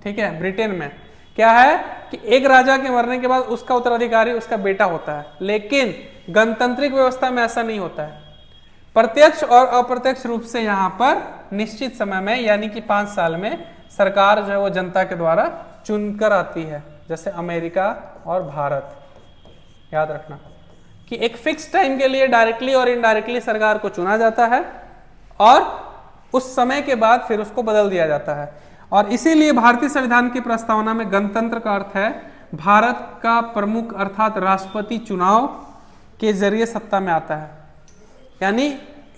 ठीक है, ब्रिटेन में क्या है कि एक राजा के मरने के बाद उसका उत्तराधिकारी उसका बेटा होता है। लेकिन गणतांत्रिक व्यवस्था में ऐसा नहीं होता है। प्रत्यक्ष और अप्रत्यक्ष रूप से यहाँ पर निश्चित समय में यानी कि 5 साल में सरकार जो है वो जनता के द्वारा चुनकर आती है, जैसे अमेरिका और भारत। याद रखना कि एक फिक्स टाइम के लिए डायरेक्टली और इनडायरेक्टली सरकार को चुना जाता है और उस समय के बाद फिर उसको बदल दिया जाता है। और इसीलिए भारतीय संविधान की प्रस्तावना में गणतंत्र का अर्थ है भारत का प्रमुख अर्थात राष्ट्रपति चुनाव के जरिए सत्ता में आता है। यानी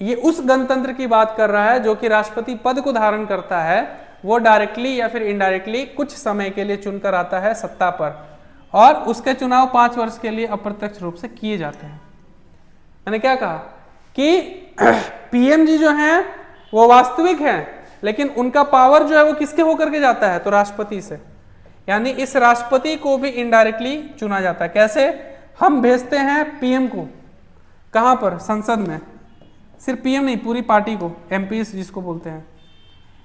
ये उस गणतंत्र की बात कर रहा है जो कि राष्ट्रपति पद को धारण करता है, वो डायरेक्टली या फिर इनडायरेक्टली कुछ समय के लिए चुनकर आता है सत्ता पर, और उसके चुनाव 5 वर्ष के लिए अप्रत्यक्ष रूप से किए जाते हैं। मैंने क्या कहा कि पीएम जी जो हैं वो वास्तविक हैं, लेकिन उनका पावर जो है वो किसके होकर के जाता है, तो राष्ट्रपति से। यानी इस राष्ट्रपति को भी इनडायरेक्टली चुना जाता है। कैसे? हम भेजते हैं पीएम को कहां पर, संसद में, सिर्फ पीएम नहीं पूरी पार्टी को, एमपी जिसको बोलते हैं।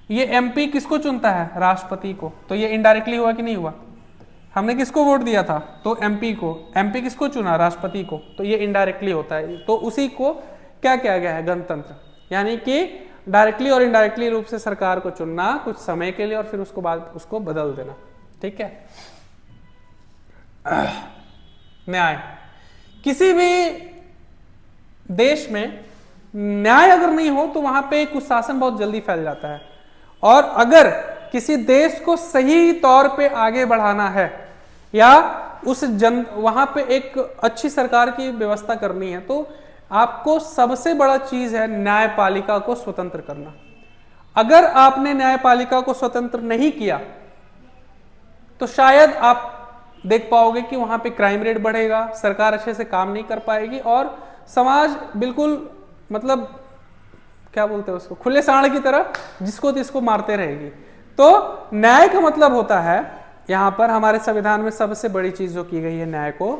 ये एमपी किसको चुनता है, राष्ट्रपति को। तो ये इनडायरेक्टली हुआ कि नहीं हुआ? हमने किसको वोट दिया था, तो एमपी को। एमपी किसको चुना, राष्ट्रपति को। तो ये इनडायरेक्टली होता है। तो उसी को क्या किया गया है, गणतंत्र। यानी कि डायरेक्टली और इनडायरेक्टली रूप से सरकार को चुनना कुछ समय के लिए और फिर उसको बाद उसको बदल देना। ठीक है। न्याय, किसी भी देश में न्याय अगर नहीं हो तो वहां पे कुशासन बहुत जल्दी फैल जाता है। और अगर किसी देश को सही तौर पे आगे बढ़ाना है या उस वहां पे एक अच्छी सरकार की व्यवस्था करनी है, तो आपको सबसे बड़ा चीज है न्यायपालिका को स्वतंत्र करना। अगर आपने न्यायपालिका को स्वतंत्र नहीं किया तो शायद आप देख पाओगे कि वहां पे क्राइम रेट बढ़ेगा, सरकार अच्छे से काम नहीं कर पाएगी और समाज बिल्कुल मतलब क्या बोलते हैं उसको, खुले सांड की तरह जिसको तिसको मारते रहेगी। तो न्याय का मतलब होता है, यहां पर हमारे संविधान में सबसे बड़ी चीज जो की गई है न्याय को,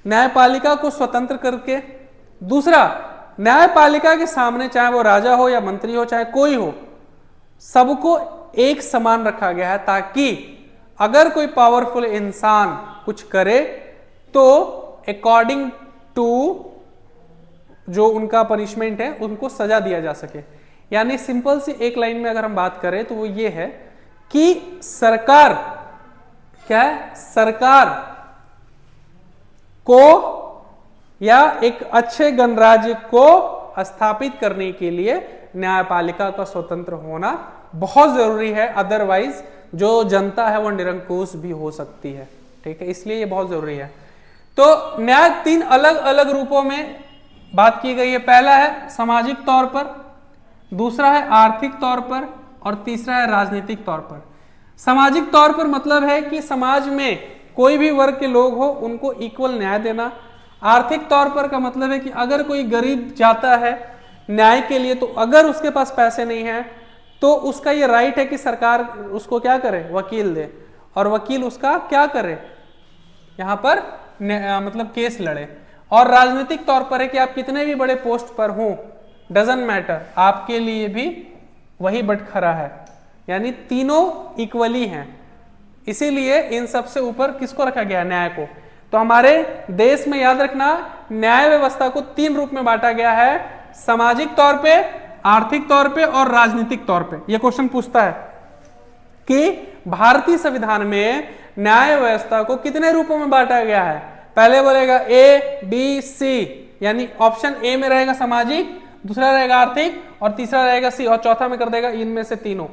न्यायपालिका को स्वतंत्र करके। दूसरा, न्यायपालिका के सामने चाहे वो राजा हो या मंत्री हो चाहे कोई हो, सबको एक समान रखा गया है, ताकि अगर कोई पावरफुल इंसान कुछ करे तो अकॉर्डिंग टू जो उनका पनिशमेंट है उनको सजा दिया जा सके। यानी सिंपल सी एक लाइन में अगर हम बात करें तो वो ये है कि सरकार क्या है, सरकार को या एक अच्छे गणराज्य को स्थापित करने के लिए न्यायपालिका का स्वतंत्र होना बहुत जरूरी है। अदरवाइज जो जनता है वो निरंकुश भी हो सकती है। ठीक है, इसलिए ये बहुत जरूरी है। तो न्याय 3 अलग अलग रूपों में बात की गई है। पहला है सामाजिक तौर पर, दूसरा है आर्थिक तौर पर और तीसरा है राजनीतिक तौर पर। सामाजिक तौर पर मतलब है कि समाज में कोई भी वर्ग के लोग हो उनको इक्वल न्याय देना। आर्थिक तौर पर का मतलब है कि अगर कोई गरीब जाता है न्याय के लिए, तो अगर उसके पास पैसे नहीं है तो उसका ये राइट है कि सरकार उसको क्या करे, वकील दे, और वकील उसका क्या करे, यहां पर मतलब केस लड़े। और राजनीतिक तौर पर है कि आप कितने भी बड़े पोस्ट पर हो, डजंट मैटर, आपके लिए भी वही बटखरा है। यानी तीनों इक्वली हैं, इसीलिए इन सबसे ऊपर किसको रखा गया, न्याय को। तो हमारे देश में याद रखना, न्याय व्यवस्था को 3 रूप में बांटा गया है, सामाजिक तौर पे, आर्थिक तौर पे और राजनीतिक तौर पे। यह क्वेश्चन पूछता है कि भारतीय संविधान में न्याय व्यवस्था को कितने रूपों में बांटा गया है। पहले बोलेगा ए बी सी, यानी ऑप्शन ए में रहेगा सामाजिक, दूसरा रहेगा आर्थिक और तीसरा रहेगा सी, और चौथा में कर देगा इनमें से तीनों।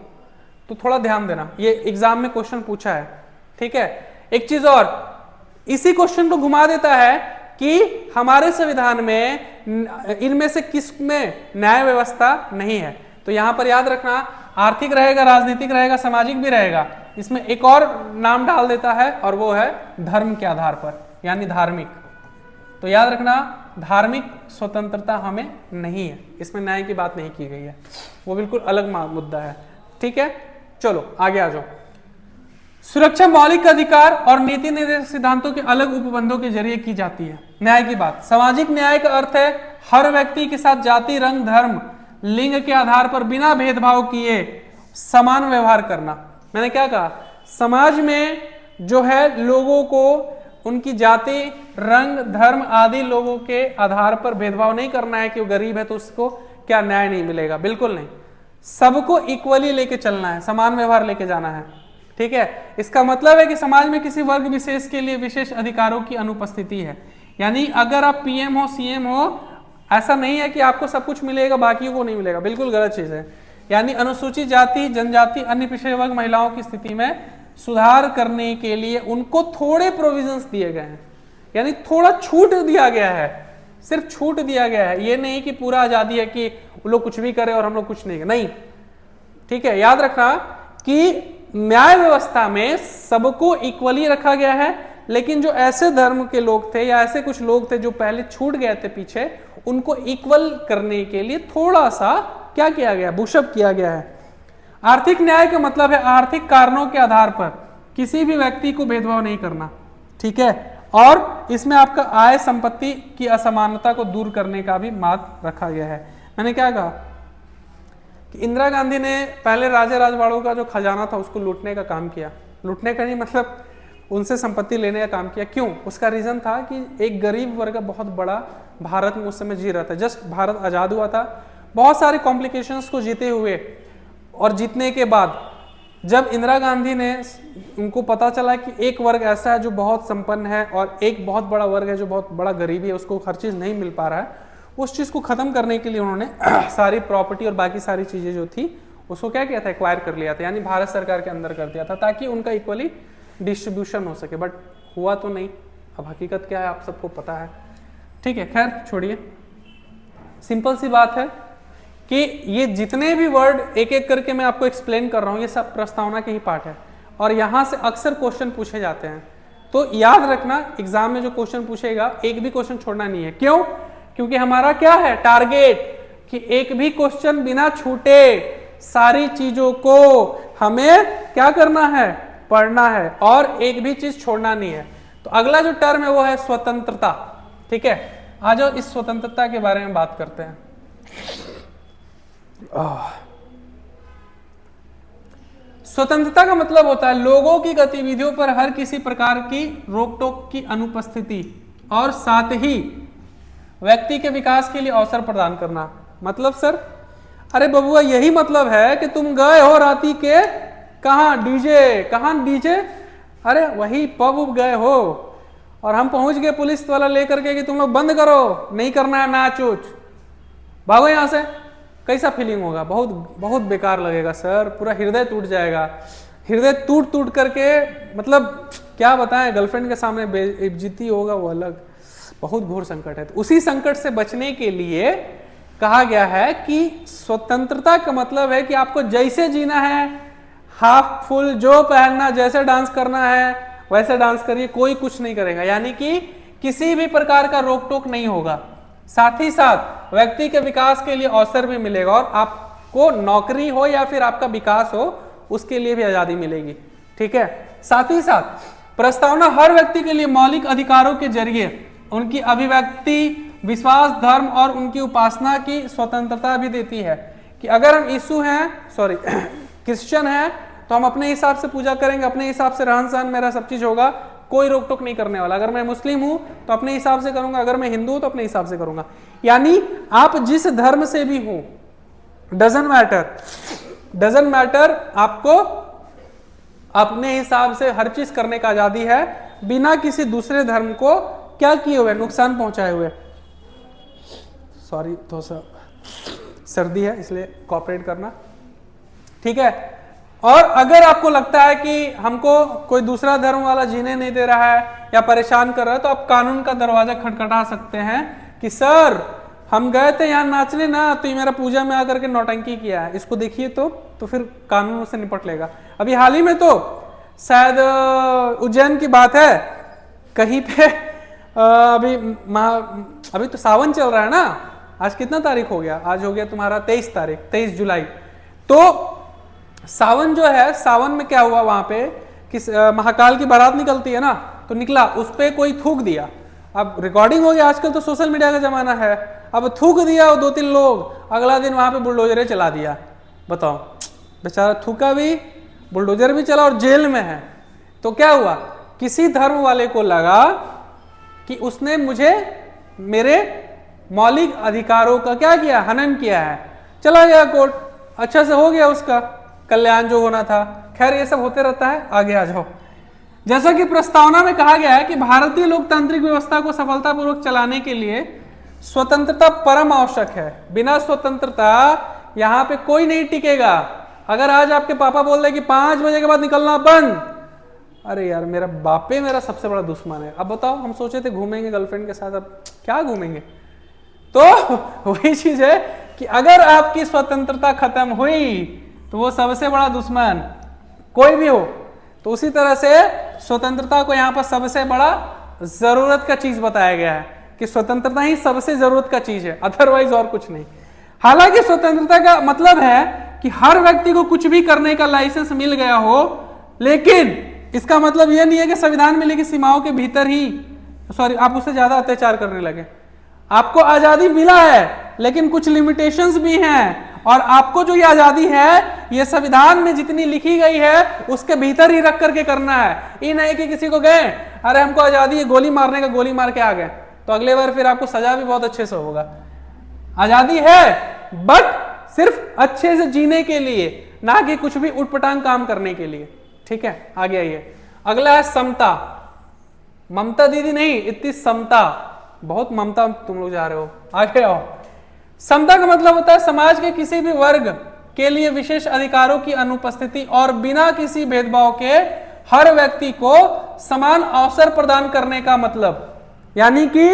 तो थोड़ा ध्यान देना, ये एग्जाम में क्वेश्चन पूछा है। ठीक है, एक चीज और, इसी क्वेश्चन को घुमा देता है कि हमारे संविधान में इनमें से किस में न्याय व्यवस्था नहीं है। तो यहां पर याद रखना, आर्थिक रहेगा, राजनीतिक रहेगा, सामाजिक भी रहेगा। इसमें एक और नाम डाल देता है और वो है धर्म के आधार पर, यानी धार्मिक। तो याद रखना, धार्मिक स्वतंत्रता हमें नहीं है, इसमें न्याय की बात नहीं की गई है, वो बिल्कुल अलग मुद्दा है। ठीक है, चलो आगे आ जाओ। सुरक्षा मौलिक अधिकार और नीति निर्देशक सिद्धांतों के अलग उपबंधों के जरिए की जाती है। न्याय की बात, सामाजिक न्याय का अर्थ है हर व्यक्ति के साथ जाति, रंग, धर्म, लिंग के आधार पर बिना भेदभाव किए समान व्यवहार करना। मैंने क्या कहा, समाज में जो है लोगों को उनकी जाति, रंग, धर्म आदि लोगों के आधार पर भेदभाव नहीं करना है कि वो गरीब है तो उसको क्या न्याय नहीं मिलेगा, बिल्कुल नहीं। सबको इक्वली लेके चलना है, समान व्यवहार लेके जाना है। ठीक है, इसका मतलब है कि समाज में किसी वर्ग विशेष के लिए विशेष अधिकारों की अनुपस्थिति है। यानी अगर आप पीएम हो, सीएम हो, ऐसा नहीं है कि आपको सब कुछ मिलेगा बाकियों को नहीं मिलेगा, बिल्कुल गलत चीज है। यानी अनुसूचित जाति, जनजाति, अन्य पिछड़े वर्ग, महिलाओं की स्थिति में सुधार करने के लिए उनको थोड़े प्रोविजंस दिए गए हैं, यानी थोड़ा छूट दिया गया है, सिर्फ छूट दिया गया है। ये नहीं कि पूरा आजादी है कि वो लोग कुछ भी करें और हम लोग कुछ नहीं। ठीक है, याद रखना कि न्याय व्यवस्था में सबको इक्वली रखा गया है, लेकिन जो ऐसे धर्म के लोग थे या ऐसे कुछ लोग थे जो पहले छूट गए थे पीछे, उनको इक्वल करने के लिए थोड़ा सा क्या किया गया, बुशअप किया गया है। आर्थिक न्याय का मतलब है आर्थिक कारणों के आधार पर किसी भी व्यक्ति को भेदभाव नहीं करना। ठीक है, और इसमें आपका आय संपत्ति की असमानता को दूर करने का भी मार्ग रखा गया है। मैंने क्या कहा कि इंदिरा गांधी ने पहले राजा राजवाड़ों का जो खजाना था उसको लूटने का काम किया। लूटने का नहीं मतलब उनसे संपत्ति लेने का काम किया। क्यों? उसका रीजन था कि एक गरीब वर्ग बहुत बड़ा भारत में उस समय जी रहा था। जस्ट भारत आजाद हुआ था, बहुत सारे कॉम्प्लिकेशंस को जीते हुए, और जीतने के बाद जब इंदिरा गांधी ने, उनको पता चला कि एक वर्ग ऐसा है जो बहुत संपन्न है और एक बहुत बड़ा वर्ग है जो बहुत बड़ा गरीबी है, उसको हर चीज नहीं मिल पा रहा है, उस चीज को खत्म करने के लिए उन्होंने सारी प्रॉपर्टी और बाकी सारी चीजें जो थी उसको क्या किया था, एक्वायर कर लिया था, यानी भारत सरकार के अंदर कर दिया था ताकि उनका इक्वली डिस्ट्रीब्यूशन हो सके। बट हुआ तो नहीं। अब हकीकत क्या है आप सबको पता है। ठीक है, खैर छोड़िए, सिंपल सी बात है कि ये जितने भी वर्ड एक एक करके मैं आपको एक्सप्लेन कर रहा हूं, ये सब प्रस्तावना के ही पार्ट है और यहां से अक्सर क्वेश्चन पूछे जाते हैं। तो याद रखना, एग्जाम में जो क्वेश्चन पूछेगा एक भी क्वेश्चन छोड़ना नहीं है। क्यों? क्योंकि हमारा क्या है टारगेट कि एक भी क्वेश्चन बिना छूटे सारी चीजों को हमें क्या करना है, पढ़ना है, और एक भी चीज छोड़ना नहीं है। तो अगला जो टर्म है वो है स्वतंत्रता। ठीक है, आ जाओ इस स्वतंत्रता के बारे में बात करते हैं। स्वतंत्रता का मतलब होता है लोगों की गतिविधियों पर हर किसी प्रकार की रोक टोक की अनुपस्थिति और साथ ही व्यक्ति के विकास के लिए अवसर प्रदान करना। मतलब सर, अरे बबुआ यही मतलब है कि तुम गए हो राती के कहां डीजे, अरे वही पब गए हो और हम पहुंच गए पुलिस वाला लेकर के कि तुम लोग बंद करो, नहीं करना है नाच उच, भागो यहां से। कैसा फीलिंग होगा? बहुत बहुत बेकार लगेगा सर, पूरा हृदय टूट जाएगा। हृदय टूट करके मतलब क्या बताएं, गर्लफ्रेंड के सामने बेइज्जती होगा, वो अलग बहुत घोर संकट है। तो उसी संकट से बचने के लिए कहा गया है कि स्वतंत्रता का मतलब है कि आपको जैसे जीना है, हाफ फुल जो पहनना, जैसे डांस करना है वैसे डांस करिए, कोई कुछ नहीं करेगा, यानी कि किसी भी प्रकार का रोक टोक नहीं होगा। साथ ही साथ व्यक्ति के विकास के लिए अवसर भी मिलेगा और आपको नौकरी हो या फिर आपका विकास हो उसके लिए भी आजादी मिलेगी। ठीक है, साथ ही साथ प्रस्तावना हर व्यक्ति के लिए मौलिक अधिकारों के जरिए उनकी अभिव्यक्ति, विश्वास, धर्म और उनकी उपासना की स्वतंत्रता भी देती है कि अगर हम यीशु हैं, क्रिश्चियन हैं, तो हम अपने हिसाब से पूजा करेंगे, अपने हिसाब से रहन सहन मेरा सब चीज होगा, कोई रोक टोक नहीं करने वाला। अगर मैं मुस्लिम हूं तो अपने हिसाब से करूंगा, अगर मैं हिंदू हूं तो अपने हिसाब से करूंगा। यानी आप जिस धर्म से भी हो, डजंट मैटर, आपको अपने हिसाब से हर चीज करने का आजादी है, बिना किसी दूसरे धर्म को क्या किए हुए, नुकसान पहुंचाए हुए। सॉरी, थोड़ा सा सर्दी है इसलिए कॉपरेट करना। ठीक है, और अगर आपको लगता है कि हमको कोई दूसरा धर्म वाला जीने नहीं दे रहा है या परेशान कर रहा है, तो आप कानून का दरवाजा खटखटा सकते हैं कि सर हम गए थे यहाँ नाचने ना, तो ये मेरा पूजा में आकर के नौटंकी किया है, इसको देखिए तो फिर कानून उससे निपट लेगा। अभी हाल ही में तो शायद उज्जैन की बात है, कहीं पे अभी तो सावन चल रहा है ना, आज कितना तारीख हो गया, आज हो गया तुम्हारा 23 जुलाई। तो सावन जो है, सावन में क्या हुआ वहां पे कि महाकाल की बारात निकलती है ना, तो निकला, उस पे कोई थूक दिया। अब रिकॉर्डिंग हो गया, आजकल तो सोशल मीडिया का जमाना है, अब थूक दिया वो 2-3 लोग, अगला दिन वहां पे बुलडोजर चला दिया। बताओ, बेचारा थूका भी, बुलडोजर भी चला और जेल में है। तो क्या हुआ, किसी धर्म वाले को लगा कि उसने मुझे मेरे मौलिक अधिकारों का क्या किया, हनन किया है, चला गया कोर्ट, अच्छा से हो गया उसका कल्याण जो होना था। खैर ये सब होते रहता है, आगे आ जाओ। जैसा कि प्रस्तावना में कहा गया है कि भारतीय लोकतांत्रिक व्यवस्था को सफलतापूर्वक चलाने के लिए स्वतंत्रता परम आवश्यक है। बिना स्वतंत्रता यहाँ पे कोई नहीं टिकेगा। अगर आज आपके पापा बोल रहे कि 5 बजे के बाद निकलना बंद, अरे यार मेरा बापे मेरा सबसे बड़ा दुश्मन है। अब बताओ, हम सोचे थे घूमेंगे गर्लफ्रेंड के साथ, अब क्या घूमेंगे। तो वही चीज है कि अगर आपकी स्वतंत्रता खत्म हुई तो वो सबसे बड़ा दुश्मन कोई भी हो। तो उसी तरह से स्वतंत्रता को यहाँ पर सबसे बड़ा जरूरत का चीज बताया गया है कि स्वतंत्रता ही सबसे जरूरत का चीज है, अदरवाइज और कुछ नहीं। हालांकि स्वतंत्रता का मतलब है कि हर व्यक्ति को कुछ भी करने का लाइसेंस मिल गया हो, लेकिन इसका मतलब यह नहीं है कि संविधान में लिखी सीमाओं के भीतर ही आप उससे ज्यादा अत्याचार करने लगे। आपको आजादी मिला है लेकिन कुछ लिमिटेशंस भी हैं, और आपको जो ये आजादी है ये संविधान में जितनी लिखी गई है उसके भीतर ही रख करके करना है। ये नहीं कि किसी को गए अरे हमको आजादी है गोली मारने का, गोली मार के आ गए तो अगले बार फिर आपको सजा भी बहुत अच्छे से होगा। आजादी है बट सिर्फ अच्छे से जीने के लिए, ना कि कुछ भी उटपटांग काम करने के लिए। ठीक है, आगे आइए। अगला है समता। ममता दीदी नहीं, इतनी समता, बहुत ममता तुम लोग जा रहे हो, आगे आओ। समता का मतलब होता है समाज के किसी भी वर्ग के लिए विशेष अधिकारों की अनुपस्थिति और बिना किसी भेदभाव के हर व्यक्ति को समान अवसर प्रदान करने का मतलब। यानी कि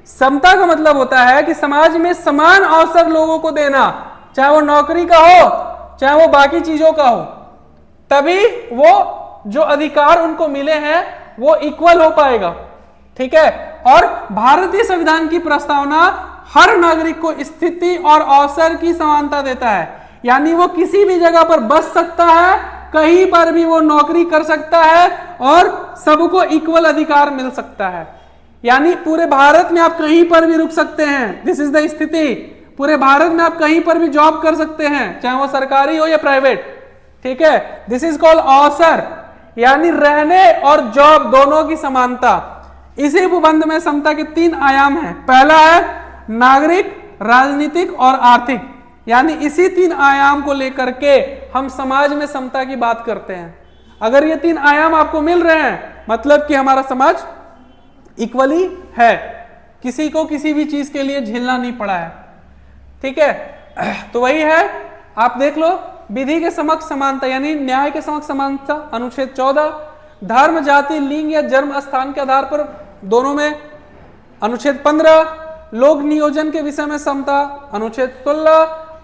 समता का मतलब होता है कि समाज में समान अवसर लोगों को देना, चाहे वो नौकरी का हो चाहे वो बाकी चीजों का हो, तभी वो जो अधिकार उनको मिले हैं वो इक्वल हो पाएगा। ठीक है, और भारतीय संविधान की प्रस्तावना हर नागरिक को स्थिति और अवसर की समानता देता है। यानी वो किसी भी जगह पर बस सकता है, कहीं पर भी वो नौकरी कर सकता है और सबको इक्वल अधिकार मिल सकता है। यानी पूरे भारत में आप कहीं पर भी रुक सकते हैं, दिस इज द स्थिति। पूरे भारत में आप कहीं पर भी जॉब कर सकते हैं, चाहे वो सरकारी हो या प्राइवेट। ठीक है, दिस इज कॉल्ड अवसर, यानी रहने और जॉब दोनों की समानता। इसी उपबंध में समता के 3 आयाम हैं। पहला है नागरिक, राजनीतिक और आर्थिक। यानी इसी 3 आयाम को लेकर के हम समाज में समता की बात करते हैं। अगर ये 3 आयाम आपको मिल रहे हैं मतलब कि हमारा समाज इक्वली है, किसी को किसी भी चीज के लिए झेलना नहीं पड़ा है। ठीक है, तो वही है, आप देख लो। विधि के समक्ष समानता यानी न्याय के समक्ष समानता, अनुच्छेद 14। धर्म, जाति, लिंग या जन्म स्थान के आधार पर दोनों में, अनुच्छेद 15। लोक नियोजन के विषय में समता, अनुच्छेद 16।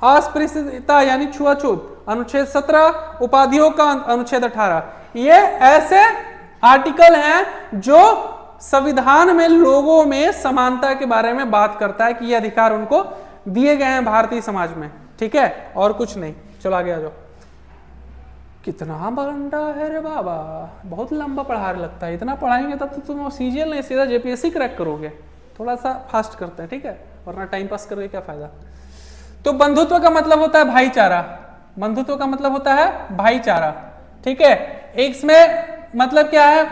अस्पृश्यता यानी छुआछूत, अनुच्छेद 17। उपाधियों का, अनुच्छेद 18। ये ऐसे आर्टिकल हैं जो संविधान में लोगों में समानता के बारे में बात करता है कि ये अधिकार उनको दिए गए हैं भारतीय समाज में। ठीक है, और कुछ नहीं। चलो आगे आ जाओ। कितना बंडा है रे बाबा, बहुत लंबा पढ़ा लगता है। इतना पढ़ाएंगे तब तो तुम सीजीएल नहीं सीधा जेपीएससी क्रैक करोगे। थोड़ा सा फास्ट करते हैं, ठीक है, वरना टाइम पास करके क्या फायदा। तो बंधुत्व का मतलब होता है भाईचारा। बंधुत्व का मतलब होता है भाईचारा। ठीक है, इसमें मतलब क्या है,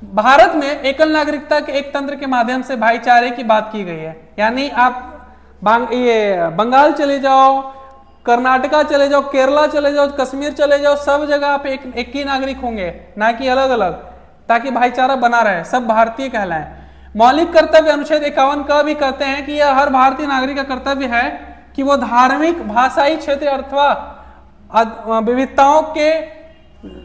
भारत में एकल नागरिकता के एक तंत्र के माध्यम से भाईचारे की बात की गई है। यानी आप बंगाल चले जाओ, कर्नाटका चले जाओ, केरला चले जाओ, कश्मीर चले जाओ, सब जगह आप एक ही नागरिक होंगे, ना कि अलग अलग, ताकि भाईचारा बना रहे, सब भारतीय कहलाएं। मौलिक कर्तव्य अनुच्छेद 51 का भी कहते हैं कि यह हर भारतीय नागरिक का कर्तव्य है कि वो धार्मिक, भाषाई क्षेत्र अथवा विविधताओं के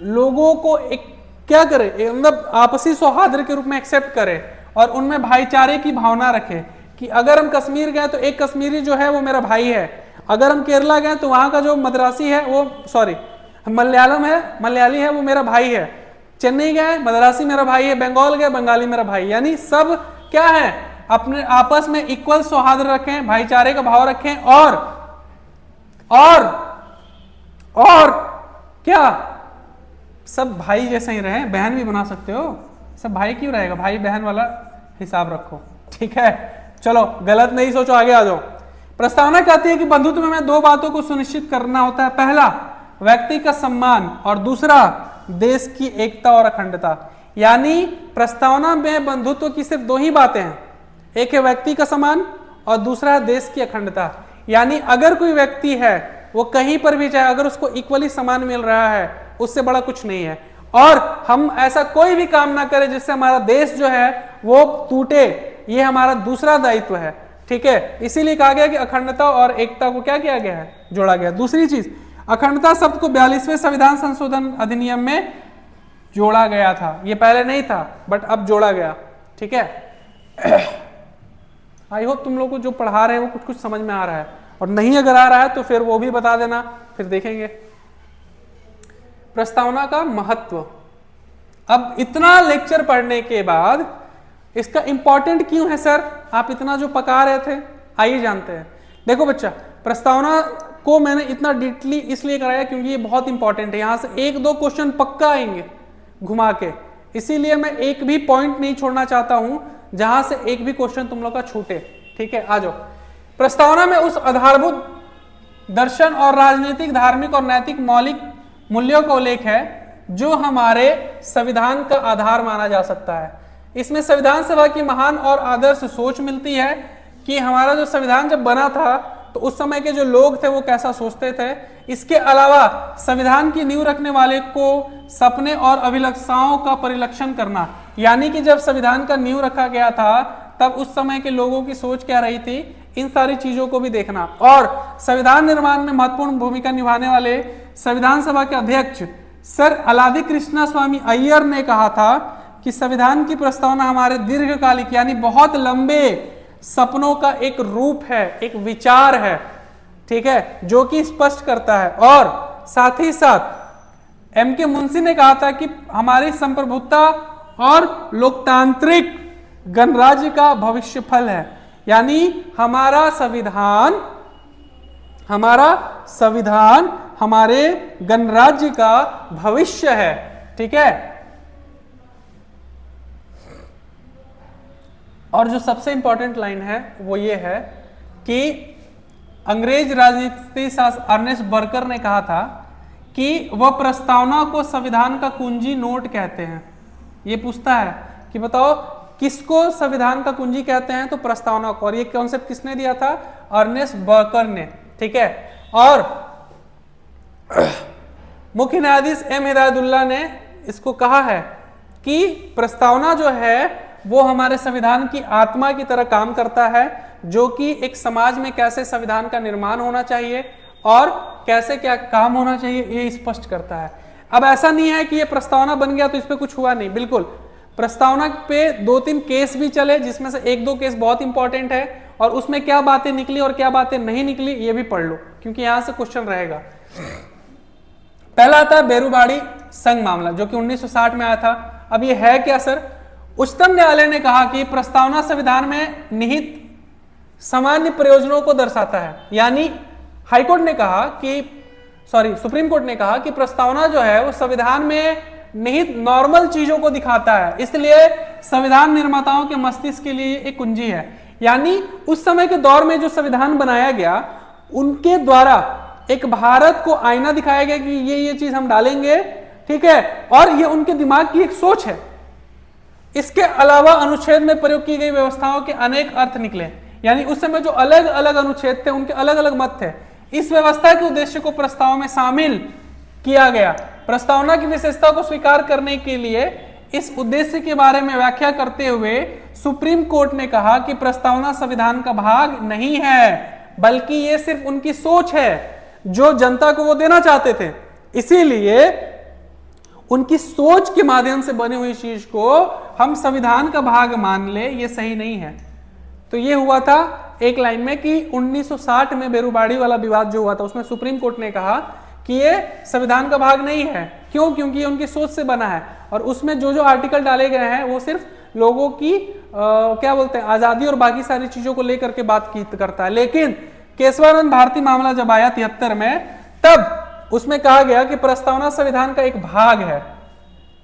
लोगों को एक क्या करे, मतलब आपसी सौहार्द के रूप में एक्सेप्ट करे और उनमें भाईचारे की भावना रखे कि अगर हम कश्मीर गए तो एक कश्मीरी जो है वो मेरा भाई है, अगर हम केरला गए तो वहां का जो मद्रासी है वो मलयाली है वो मेरा भाई है, चेन्नई गए मद्रासी मेरा भाई है, बंगाल गए बंगाली मेरा भाई। यानी सब क्या है, अपने आपस में इक्वल सौहार्द रखें, भाईचारे का भाव रखें और क्या सब भाई जैसे ही रहे। बहन भी बना सकते हो, सब भाई क्यों रहेगा, भाई बहन वाला हिसाब रखो। ठीक है, चलो गलत नहीं सोचो, आगे आ जाओ। प्रस्तावना कहती है कि बंधुत्व में 2 बातों को सुनिश्चित करना होता है। पहला, व्यक्ति का सम्मान, और दूसरा, देश की एकता और अखंडता। यानी प्रस्तावना में बंधुत्व की सिर्फ 2 ही बातें हैं, एक है व्यक्ति का सम्मान और दूसरा है देश की अखंडता। यानी अगर कोई व्यक्ति है वो कहीं पर भी जाए, अगर उसको इक्वली सम्मान मिल रहा है, उससे बड़ा कुछ नहीं है। और हम ऐसा कोई भी काम ना करें जिससे हमारा देश जो है वो टूटे, ये हमारा दूसरा दायित्व है। ठीक है, इसीलिए कहा गया कि अखंडता और एकता को क्या किया गया है, जोड़ा गया। दूसरी चीज, अखंडता शब्द को 42वें संविधान संशोधन अधिनियम में जोड़ा गया था। ये पहले नहीं था बट अब जोड़ा गया। ठीक है, आई होप तुम लोग को जो पढ़ा रहे हैं वो कुछ कुछ समझ में आ रहा है, और नहीं अगर आ रहा है तो फिर वो भी बता देना, फिर देखेंगे। प्रस्तावना का महत्व। अब इतना लेक्चर पढ़ने के बाद इसका इंपॉर्टेंट क्यों है सर, आप इतना जो पका रहे थे, आइए जानते हैं। देखो बच्चा, प्रस्तावना को मैंने इतना डीपली इसलिए कराया क्योंकि ये बहुत इंपॉर्टेंट है। यहां से 1-2 क्वेश्चन पक्का आएंगे घुमा के, इसीलिए मैं एक भी पॉइंट नहीं छोड़ना चाहता हूं जहां से एक भी क्वेश्चन तुम लोग का छूटे। ठीक है, आ जाओ। प्रस्तावना में उस आधारभूत दर्शन और राजनीतिक, धार्मिक और नैतिक मौलिक मूल्यों का उल्लेख है जो हमारे संविधान का आधार माना जा सकता है। इसमें संविधान सभा की महान और आदर्श सोच मिलती है कि हमारा जो संविधान जब बना था तो उस समय के जो लोग थे वो कैसा सोचते थे। इसके अलावा संविधान की नींव रखने वाले को सपने और अभिलाषाओं का परिलक्षण करना, यानी कि जब संविधान का नींव रखा गया था तब उस समय के लोगों की सोच क्या रही थी, इन सारी चीजों को भी देखना। और संविधान निर्माण में महत्वपूर्ण भूमिका निभाने वाले संविधान सभा के अध्यक्ष सर अलादी कृष्णा स्वामी अय्यर ने कहा था कि संविधान की प्रस्तावना हमारे दीर्घकालिक यानी बहुत लंबे सपनों का एक रूप है, एक विचार है। ठीक है, जो कि स्पष्ट करता है। और साथ ही साथ M.K. मुंशी ने कहा था कि हमारी संप्रभुता और लोकतांत्रिक गणराज्य का भविष्य फल है, यानी हमारा संविधान हमारे गणराज्य का भविष्य है। ठीक है, और जो सबसे इंपॉर्टेंट लाइन है वो ये है कि अंग्रेज राजनीति शास्त्र अर्नेस्ट बर्कर ने कहा था कि वह प्रस्तावना को संविधान का कुंजी नोट कहते हैं। ये पूछता है कि बताओ किसको संविधान का कुंजी कहते हैं, तो प्रस्तावना को। और ये कॉन्सेप्ट किसने दिया था, अर्नेस्ट बर्कर ने। ठीक है, और मुख्य न्यायाधीश M. हिदायतुल्लाह ने इसको कहा है कि प्रस्तावना जो है वो हमारे संविधान की आत्मा की तरह काम करता है, जो कि एक समाज में कैसे संविधान का निर्माण होना चाहिए और कैसे क्या काम होना चाहिए ये स्पष्ट करता है। अब ऐसा नहीं है कि ये प्रस्तावना बन गया तो इस पे कुछ हुआ नहीं, बिल्कुल। प्रस्तावना पे 2-3 केस भी चले, जिसमें से 1-2 केस बहुत इंपॉर्टेंट है, और उसमें क्या बातें निकली और क्या बातें नहीं निकली ये भी पढ़ लो, क्योंकि यहां से क्वेश्चन रहेगा। पहला आता है बेरुबाड़ी संघ मामला, जो कि 1960 में आया था। अब ये है क्या सर, उच्चतम न्यायालय ने कहा कि प्रस्तावना संविधान में निहित सामान्य प्रयोजनों को दर्शाता है, यानी हाईकोर्ट ने कहा कि सुप्रीम कोर्ट ने कहा कि प्रस्तावना जो है वो संविधान में निहित नॉर्मल चीजों को दिखाता है, इसलिए संविधान निर्माताओं के मस्तिष्क के लिए एक कुंजी है। यानी उस समय के दौर में जो संविधान बनाया गया उनके द्वारा एक भारत को आईना दिखाया गया कि ये चीज हम डालेंगे। ठीक है, और ये उनके दिमाग की एक सोच है। इसके अलावा अनुच्छेद में प्रयोग की गई व्यवस्थाओं के अनेक अर्थ निकले, यानी उस समय जो अलग अलग अनुच्छेद थे उनके अलग अलग मत थे। इस व्यवस्था के उद्देश्य को प्रस्ताव में शामिल किया गया। प्रस्तावना की विशेषता को स्वीकार करने के लिए इस उद्देश्य के बारे में व्याख्या करते हुए सुप्रीम कोर्ट ने कहा कि प्रस्तावना संविधान का भाग नहीं है, बल्कि ये सिर्फ उनकी सोच है जो जनता को वो देना चाहते थे। इसीलिए उनकी सोच के माध्यम से बनी हुई चीज को हम संविधान का भाग मान ले, ये सही नहीं है। तो ये हुआ था एक लाइन में कि 1960 में बेरुबाड़ी वाला विवाद जो हुआ था उसमें सुप्रीम कोर्ट ने कहा कि ये संविधान का भाग नहीं है। क्यों? क्योंकि ये उनकी सोच से बना है, और उसमें जो जो आर्टिकल डाले गए हैं वो सिर्फ लोगों की क्या बोलते हैं आजादी और बाकी सारी चीजों को लेकर के बात करता है। लेकिन केशवानंद भारती मामला जब आया 73 में, तब उसमें कहा गया कि प्रस्तावना संविधान का एक भाग है।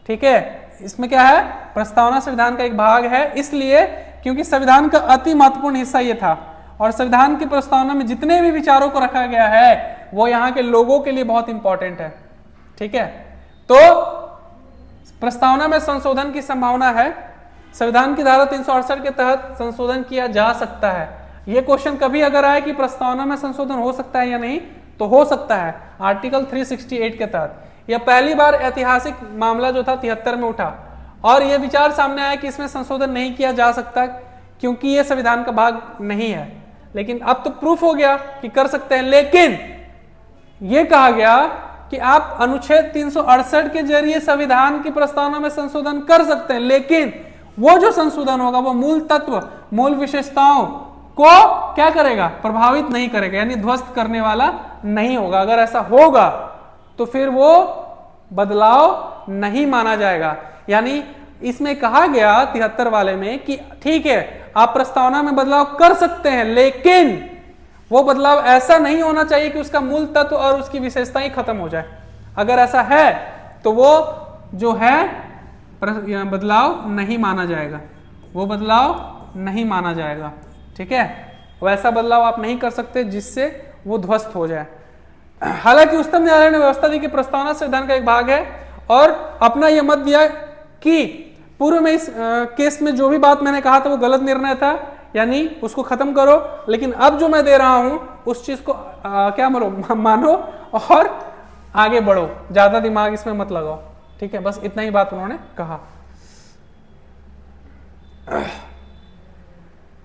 ठीक है, इसमें क्या है, प्रस्तावना संविधान का एक भाग है, इसलिए क्योंकि संविधान का अति महत्वपूर्ण हिस्सा ये था, और संविधान की प्रस्तावना में जितने भी विचारों को रखा गया है वो यहाँ के लोगों के लिए बहुत इंपॉर्टेंट है। ठीक है, तो प्रस्तावना में संशोधन की संभावना है। संविधान की धारा 368 के तहत संशोधन किया जा सकता है। यह क्वेश्चन कभी अगर आए कि प्रस्तावना में संशोधन हो सकता है या नहीं, तो हो सकता है आर्टिकल 368 के तहत। यह पहली बार ऐतिहासिक मामला जो था 73 में उठा, और यह विचार सामने आया कि इसमें संशोधन नहीं किया जा सकता क्योंकि यह संविधान का भाग नहीं है। लेकिन अब तो प्रूफ हो गया कि कर सकते हैं। लेकिन यह कहा गया कि आप अनुच्छेद 368 के जरिए संविधान की प्रस्तावना में संशोधन कर सकते हैं, लेकिन वो जो संशोधन होगा वो मूल तत्व, मूल विशेषताओं को क्या करेगा, प्रभावित नहीं करेगा, यानी ध्वस्त करने वाला नहीं होगा। अगर ऐसा होगा तो फिर वो बदलाव नहीं माना जाएगा। यानी इसमें कहा गया 73 वाले में कि ठीक है आप प्रस्तावना में बदलाव कर सकते हैं, लेकिन वो बदलाव ऐसा नहीं होना चाहिए कि उसका मूल तत्व और उसकी विशेषताएं खत्म हो जाए। अगर ऐसा है तो वो जो है बदलाव नहीं माना जाएगा, वो बदलाव नहीं माना जाएगा। ठीक है, वैसा बदलाव आप नहीं कर सकते जिससे वो ध्वस्त हो जाए। हालांकि उच्चतम न्यायालय ने व्यवस्था दी कि प्रस्तावना संविधान का एक भाग है और अपना यह मत दिया कि पूर्व में इस केस में जो भी बात मैंने कहा था वो गलत निर्णय था, यानी उसको खत्म करो, लेकिन अब जो मैं दे रहा हूं उस चीज को क्या मानो और आगे बढ़ो, ज्यादा दिमाग इसमें मत लगाओ। ठीक है, बस इतना ही बात उन्होंने कहा।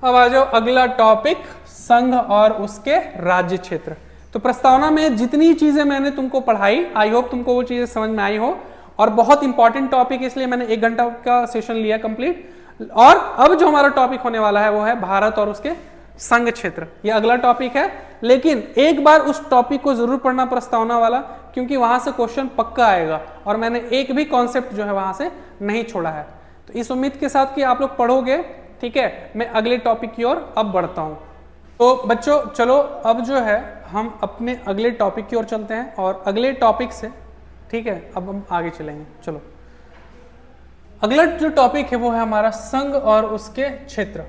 अब आ जाओ अगला टॉपिक, संघ और उसके राज्य क्षेत्र। तो प्रस्तावना में जितनी चीजें मैंने तुमको पढ़ाई, आई होप तुमको वो चीजें समझ में आई हो, और बहुत इंपॉर्टेंट टॉपिक इसलिए मैंने 1 घंटा का सेशन लिया कंप्लीट। और अब जो हमारा टॉपिक होने वाला है वो है भारत और उसके संघ क्षेत्र, ये अगला टॉपिक है। लेकिन एक बार उस टॉपिक को जरूर पढ़ना प्रस्तावना वाला, क्योंकि वहां से क्वेश्चन पक्का आएगा और मैंने एक भी कॉन्सेप्ट जो है वहां से नहीं छोड़ा है। तो इस उम्मीद के साथ कि आप लोग पढ़ोगे। ठीक है, मैं अगले टॉपिक की ओर अब बढ़ता हूं। तो बच्चों चलो अब जो है हम अपने अगले टॉपिक की ओर चलते हैं और अगले टॉपिक से, ठीक है, अब हम आगे चलेंगे। चलो अगला जो टॉपिक है वो है हमारा संघ और उसके क्षेत्र।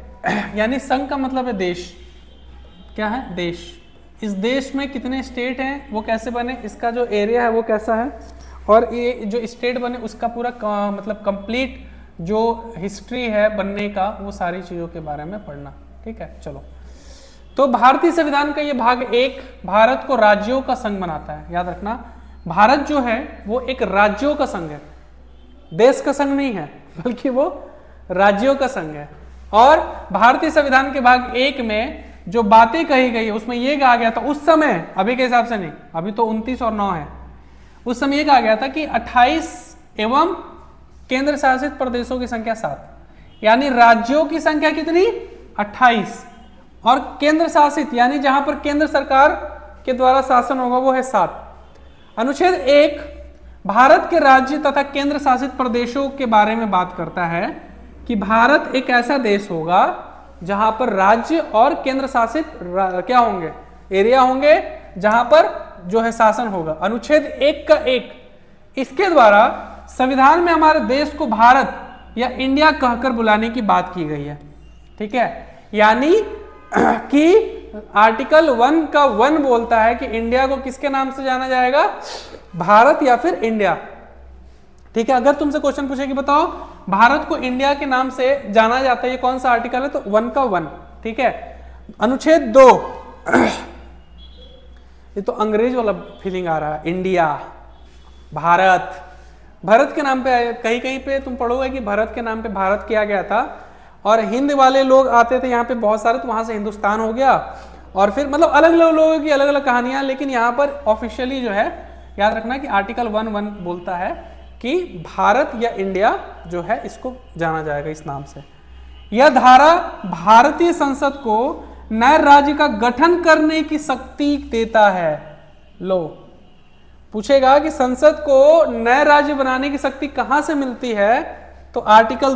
यानी संघ का मतलब है देश। क्या है? देश। इस देश में कितने स्टेट हैं, वो कैसे बने, इसका जो एरिया है वो कैसा है, और ये जो स्टेट बने उसका पूरा मतलब कंप्लीट जो हिस्ट्री है बनने का, वो सारी चीजों के बारे में पढ़ना। ठीक है, चलो। तो भारतीय संविधान का ये भाग 1 भारत को राज्यों का संघ बनाता है। याद रखना, भारत जो है वो एक राज्यों का संघ है, देश का संघ नहीं है, बल्कि वो राज्यों का संघ है। और भारतीय संविधान के भाग 1 में जो बातें कही गई है उसमें यह कहा गया था उस समय, अभी के हिसाब से नहीं, अभी तो 29 और 9 है, उस समय यह कहा गया था कि 28 एवं केंद्र शासित प्रदेशों की संख्या 7, यानी राज्यों की संख्या कितनी? 28, और केंद्र शासित यानी जहां पर केंद्र सरकार के द्वारा शासन होगा वो है 7। अनुच्छेद 1 भारत के राज्य तथा केंद्र शासित प्रदेशों के बारे में बात करता है कि भारत एक ऐसा देश होगा जहां पर राज्य और केंद्र शासित क्या होंगे, एरिया होंगे, जहां पर जो है शासन होगा। अनुच्छेद 1 का 1, इसके द्वारा संविधान में हमारे देश को भारत या इंडिया कहकर बुलाने की बात की गई है। ठीक है, यानी कि आर्टिकल 1 का 1 बोलता है कि इंडिया को किसके नाम से जाना जाएगा? भारत या फिर इंडिया। ठीक है, अगर तुमसे क्वेश्चन पूछे कि बताओ भारत को इंडिया के नाम से जाना जाता है, ये कौन सा आर्टिकल है? तो 1 का 1। ठीक है, अनुच्छेद 2 ये तो अंग्रेज वाला फीलिंग आ रहा है, इंडिया, भारत, भारत के नाम पे, कहीं कहीं पे तुम पढ़ोगे कि भारत के नाम पे भारत किया गया था, और हिंद वाले लोग आते थे यहाँ पे बहुत सारे, तो वहां से हिंदुस्तान हो गया, और फिर मतलब अलग अलग लोगों की अलग अलग कहानियां। लेकिन यहाँ पर ऑफिशियली जो है याद रखना कि आर्टिकल 1 बोलता है कि भारत या इंडिया जो है इसको जाना जाएगा इस नाम से। यह धारा भारतीय संसद को नए राज्य का गठन करने की शक्ति देता है। लो, पूछेगा कि संसद को नए राज्य बनाने की शक्ति कहां से मिलती है? तो आर्टिकल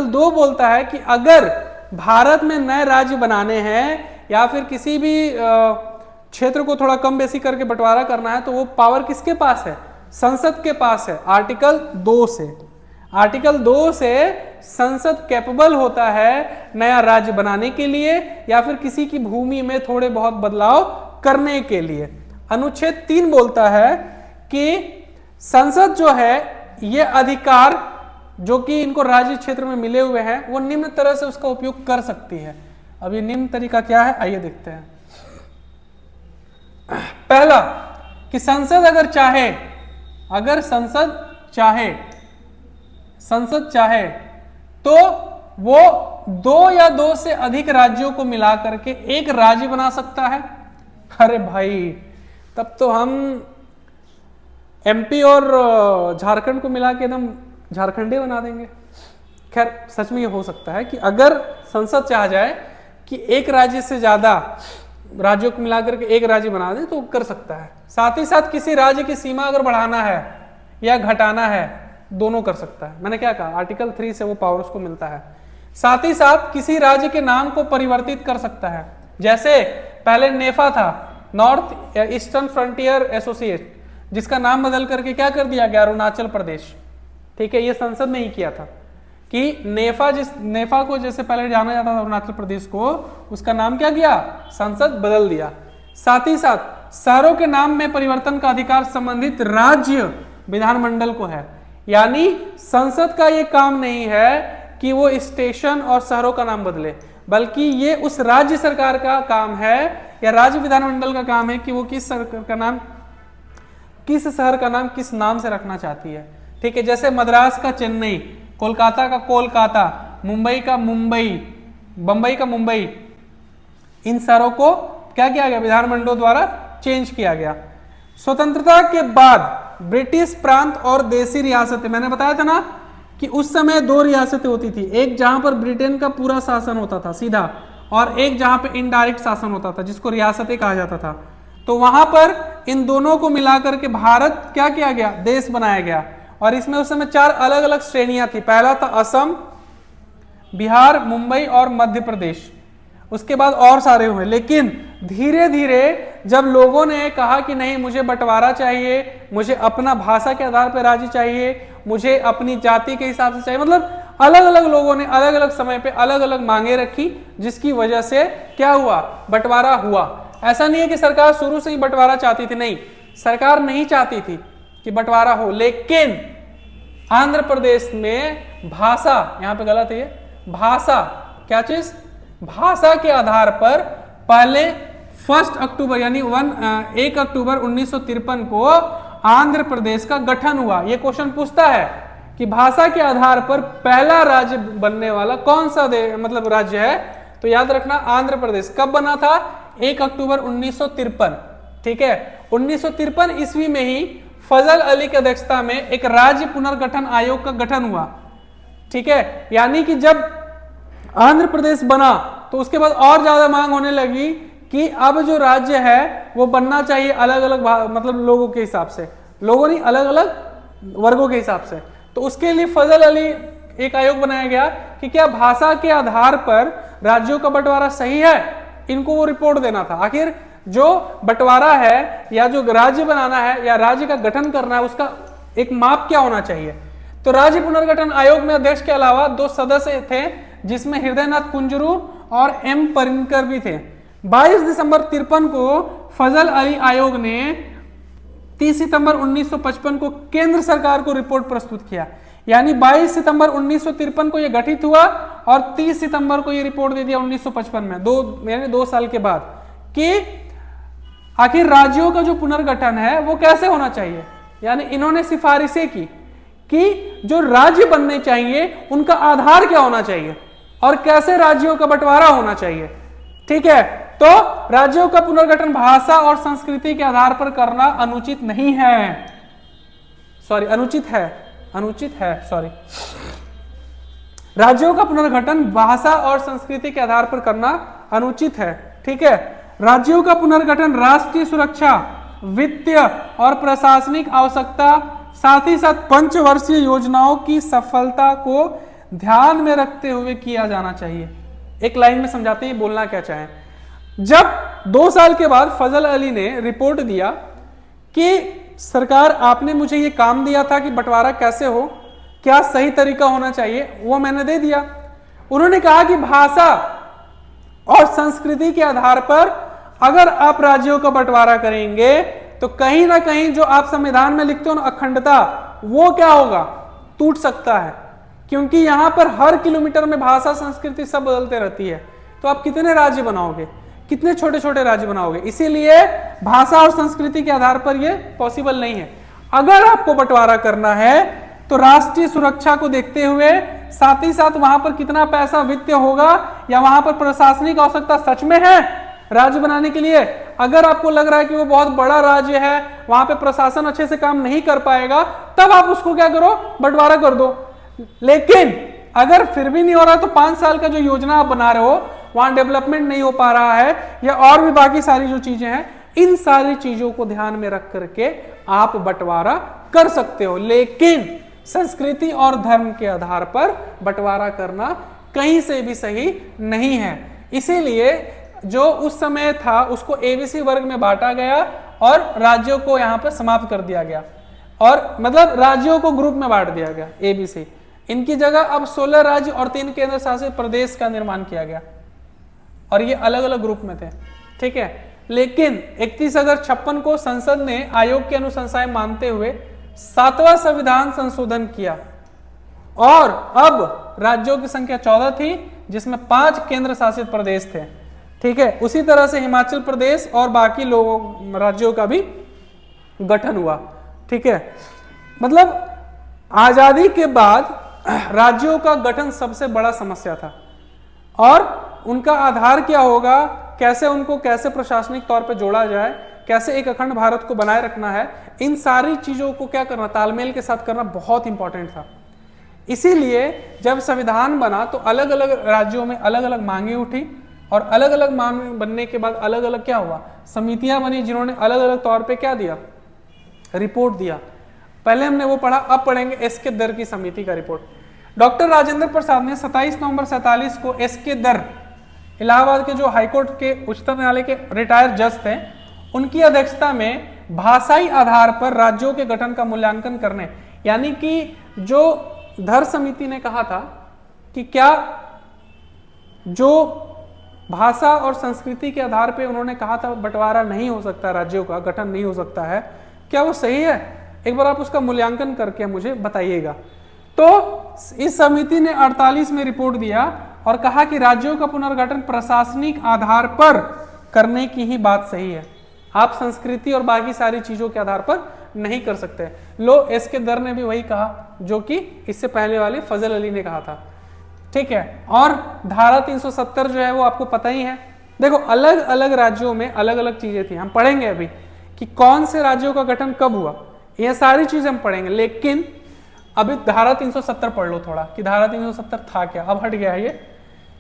2 बोलता है कि अगर भारत में नए राज्य बनाने हैं या फिर किसी भी क्षेत्र को थोड़ा कम बेसी करके बंटवारा करना है, तो वो पावर किसके पास है? संसद के पास है। आर्टिकल 2 से संसद कैपेबल होता है नया राज्य बनाने के लिए या फिर किसी की भूमि में थोड़े बहुत बदलाव करने के लिए। अनुच्छेद 3 बोलता है कि संसद जो है ये अधिकार जो कि इनको राज्य क्षेत्र में मिले हुए हैं वो निम्न तरह से उसका उपयोग कर सकती है। अब ये निम्न तरीका क्या है, आइए देखते हैं। पहला कि संसद अगर संसद चाहे तो वो 2 या 2 से अधिक राज्यों को मिला करके एक राज्य बना सकता है। अरे भाई, तब तो हम एमपी और झारखंड को मिला के एकदम झारखंडी बना देंगे। खैर सच में ये हो सकता है कि अगर संसद चाह जाए कि एक राज्य से ज्यादा राज्यों को मिलाकर के एक राज्य बना दे तो कर सकता है। साथ ही साथ किसी राज्य की सीमा अगर बढ़ाना है या घटाना है दोनों कर सकता है। मैंने क्या कहा, आर्टिकल 3 से वो पावर उसको मिलता है। साथ ही साथ किसी राज्य के नाम को परिवर्तित कर सकता है। जैसे पहले नेफा था, नॉर्थ ईस्टर्न फ्रंटियर एसोसिएट, जिसका नाम बदल करके क्या कर दिया गया, अरुणाचल प्रदेश। ठीक है, ये संसद ने ही किया था कि नेफा को जैसे पहले जाना जाता था अरुणाचल प्रदेश को, उसका नाम क्या किया, संसद बदल दिया। साथ ही साथ शहरों के नाम में परिवर्तन का अधिकार संबंधित राज्य विधानमंडल को है। यानी संसद का ये काम नहीं है कि वो स्टेशन और शहरों का नाम बदले, बल्कि ये उस राज्य सरकार का काम है या राज्य विधानमंडल का काम है कि वो किस शहर का नाम किस नाम से रखना चाहती है। ठीक है, जैसे मद्रास का चेन्नई, कोलकाता का कोलकाता, मुंबई का मुंबई, बंबई का मुंबई, इन शहरों को क्या किया गया, विधानमंडलों द्वारा चेंज किया गया। स्वतंत्रता के बाद ब्रिटिश प्रांत और देशी रियासतें, मैंने बताया था ना कि उस समय 2 रियासतें होती थी, एक जहां पर ब्रिटेन का पूरा शासन होता था सीधा, और एक जहां पे इनडायरेक्ट शासन होता था जिसको रियासतें कहा जाता था। तो वहां पर इन दोनों को मिलाकर के भारत क्या किया गया, देश बनाया गया। और इसमें उस समय 4 अलग अलग श्रेणियां थी। पहला था असम, बिहार, मुंबई और मध्य प्रदेश। उसके बाद और सारे हुए, लेकिन धीरे धीरे जब लोगों ने कहा कि नहीं मुझे बंटवारा चाहिए, मुझे अपना भाषा के आधार पर राज्य चाहिए, मुझे अपनी जाति के हिसाब से चाहिए, मतलब अलग अलग लोगों ने अलग अलग समय पे अलग अलग मांगे रखी, जिसकी वजह से क्या हुआ, बंटवारा हुआ। ऐसा नहीं है कि सरकार शुरू से ही बंटवारा चाहती थी, नहीं, सरकार नहीं चाहती थी कि बंटवारा हो, लेकिन आंध्र प्रदेश में भाषा, यहां पे गलत है, भाषा, क्या चीज, भाषा के आधार पर पहले 1 अक्टूबर यानी 1 अक्टूबर 1953 को आंध्र प्रदेश का गठन हुआ। यह क्वेश्चन पूछता है कि भाषा के आधार पर पहला राज्य बनने वाला कौन सा मतलब राज्य है, तो याद रखना आंध्र प्रदेश। कब बना था, 1 अक्टूबर 1953। ठीक है, 1953 ईस्वी में ही फजल अली की अध्यक्षता में एक राज्य पुनर्गठन आयोग का गठन हुआ। ठीक है, यानी कि जब आंध्र प्रदेश बना तो उसके बाद और ज्यादा मांग होने लगी कि अब जो राज्य है वो बनना चाहिए अलग अलग मतलब लोगों के हिसाब से, लोगों नहीं, अलग अलग वर्गों के हिसाब से। तो उसके लिए फजल अली एक आयोग बनाया गया कि क्या भाषा के आधार पर राज्यों का बंटवारा सही है, इनको वो रिपोर्ट देना था। आखिर जो बंटवारा है या जो राज्य बनाना है या राज्य का गठन करना है, उसका एक माप क्या होना चाहिए। तो राज्य पुनर्गठन आयोग में अध्यक्ष के अलावा 2 सदस्य थे, जिसमें हृदयनाथ कुंजरू और एम परिंकर भी थे। 22 दिसंबर 53 को फजल अली आयोग ने 30 सितंबर 1955 को केंद्र सरकार को रिपोर्ट प्रस्तुत किया। यानी 22 सितंबर 1953 को यह गठित हुआ और 30 सितंबर को यह रिपोर्ट दे दिया 1955 में, 2 साल के बाद, कि आखिर राज्यों का जो पुनर्गठन है वो कैसे होना चाहिए। यानी इन्होंने सिफारिशें की कि जो राज्य बनने चाहिए उनका आधार क्या होना चाहिए और कैसे राज्यों का बंटवारा होना चाहिए। ठीक है, तो राज्यों का पुनर्गठन भाषा और संस्कृति के आधार पर करना अनुचित नहीं है, सॉरी अनुचित है, सॉरी। राज्यों का पुनर्गठन भाषा और संस्कृति के आधार पर करना अनुचित है। ठीक है, राज्यों का पुनर्गठन राष्ट्रीय सुरक्षा, वित्तीय और प्रशासनिक आवश्यकता, साथ ही साथ पंचवर्षीय योजनाओं की सफलता को ध्यान में रखते हुए किया जाना चाहिए। एक लाइन में समझाते हैं बोलना क्या चाहें। जब 2 साल के बाद फजल अली ने रिपोर्ट दिया कि सरकार आपने मुझे ये काम दिया था कि बंटवारा कैसे हो, क्या सही तरीका होना चाहिए, वो मैंने दे दिया। उन्होंने कहा कि भाषा और संस्कृति के आधार पर अगर आप राज्यों का बंटवारा करेंगे तो कहीं ना कहीं जो आप संविधान में लिखते हो ना अखंडता, वो क्या होगा, टूट सकता है, क्योंकि यहां पर हर किलोमीटर में भाषा संस्कृति सब बदलते रहती है। तो आप कितने राज्य बनाओगे, कितने छोटे छोटे राज्य बनाओगे। इसीलिए भाषा और संस्कृति के आधार पर यह पॉसिबल नहीं है। अगर आपको बंटवारा करना है तो राष्ट्रीय सुरक्षा को देखते हुए, साथ ही साथ वहां पर कितना पैसा वित्त होगा या वहां पर प्रशासनिक आवश्यकता सच में है राज्य बनाने के लिए, अगर आपको लग रहा है कि वो बहुत बड़ा राज्य है, वहां पे प्रशासन अच्छे से काम नहीं कर पाएगा, तब आप उसको क्या करो, बंटवारा कर दो। लेकिन अगर फिर भी नहीं हो रहा तो 5 साल का जो योजना आप बना रहे हो वहां डेवलपमेंट नहीं हो पा रहा है, या और भी बाकी सारी जो चीजें हैं, इन सारी चीजों को ध्यान में रख करके आप बंटवारा कर सकते हो। लेकिन संस्कृति और धर्म के आधार पर बंटवारा करना कहीं से भी सही नहीं है। इसीलिए जो उस समय था उसको एबीसी वर्ग में बांटा गया और राज्यों को यहां पर समाप्त कर दिया गया, और मतलब राज्यों को ग्रुप में बांट दिया गया एबीसी। इनकी जगह अब 16 राज्य और 3 केंद्र शासित प्रदेश का निर्माण किया गया, और ये अलग अलग ग्रुप में थे, ठीक है। लेकिन 31 अगस्त 56 को संसद ने आयोग की अनुशंसाएं मानते हुए 7वां संविधान संशोधन किया, और अब राज्यों की संख्या 14 थी, जिसमें 5 केंद्र शासित प्रदेश थे, ठीक है। उसी तरह से हिमाचल प्रदेश और बाकी लोगों राज्यों का भी गठन हुआ, ठीक है। मतलब आजादी के बाद राज्यों का गठन सबसे बड़ा समस्या था, और उनका आधार क्या होगा, कैसे उनको कैसे प्रशासनिक तौर पे जोड़ा जाए, कैसे एक अखंड भारत को बनाए रखना है, इन सारी चीजों को क्या करना, तालमेल के साथ करना बहुत इंपॉर्टेंट था। इसीलिए जब संविधान बना तो अलग अलग राज्यों में अलग अलग मांगे उठी, और अलग अलग मांग बनने के बाद अलग अलग क्या हुआ, समितियां बनी, जिन्होंने अलग अलग तौर पे क्या दिया, रिपोर्ट दिया। पहले हमने वो पढ़ा, अब पढ़ेंगे एस.के. दर की समिति का रिपोर्ट। डॉक्टर राजेंद्र प्रसाद ने 27 नवंबर 47 को एस.के. दर, इलाहाबाद के जो हाईकोर्ट के उच्चतम न्यायालय के रिटायर्ड जज थे, उनकी अध्यक्षता में भाषाई आधार पर राज्यों के गठन का मूल्यांकन करने, यानी कि जो धर समिति ने कहा था कि क्या जो भाषा और संस्कृति के आधार पर उन्होंने कहा था बंटवारा नहीं हो सकता, राज्यों का गठन नहीं हो सकता है, क्या वो सही है? एक बार आप उसका मूल्यांकन करके मुझे बताइएगा। तो इस समिति ने 48 में रिपोर्ट दिया और कहा कि राज्यों का पुनर्गठन प्रशासनिक आधार पर करने की ही बात सही है, आप संस्कृति और बाकी सारी चीजों के आधार पर नहीं कर सकते। लो एस.के. दर ने भी वही कहा जो कि इससे पहले वाले फजल अली ने कहा था, ठीक है। और धारा 370 जो है वो आपको पता ही है। देखो अलग अलग राज्यों में अलग अलग चीजें थी, हम पढ़ेंगे अभी कि कौन से राज्यों का गठन कब हुआ, ये सारी चीजें हम पढ़ेंगे। लेकिन अभी धारा 370 पढ़ लो थोड़ा कि धारा 370 था क्या, अब हट गया है ये।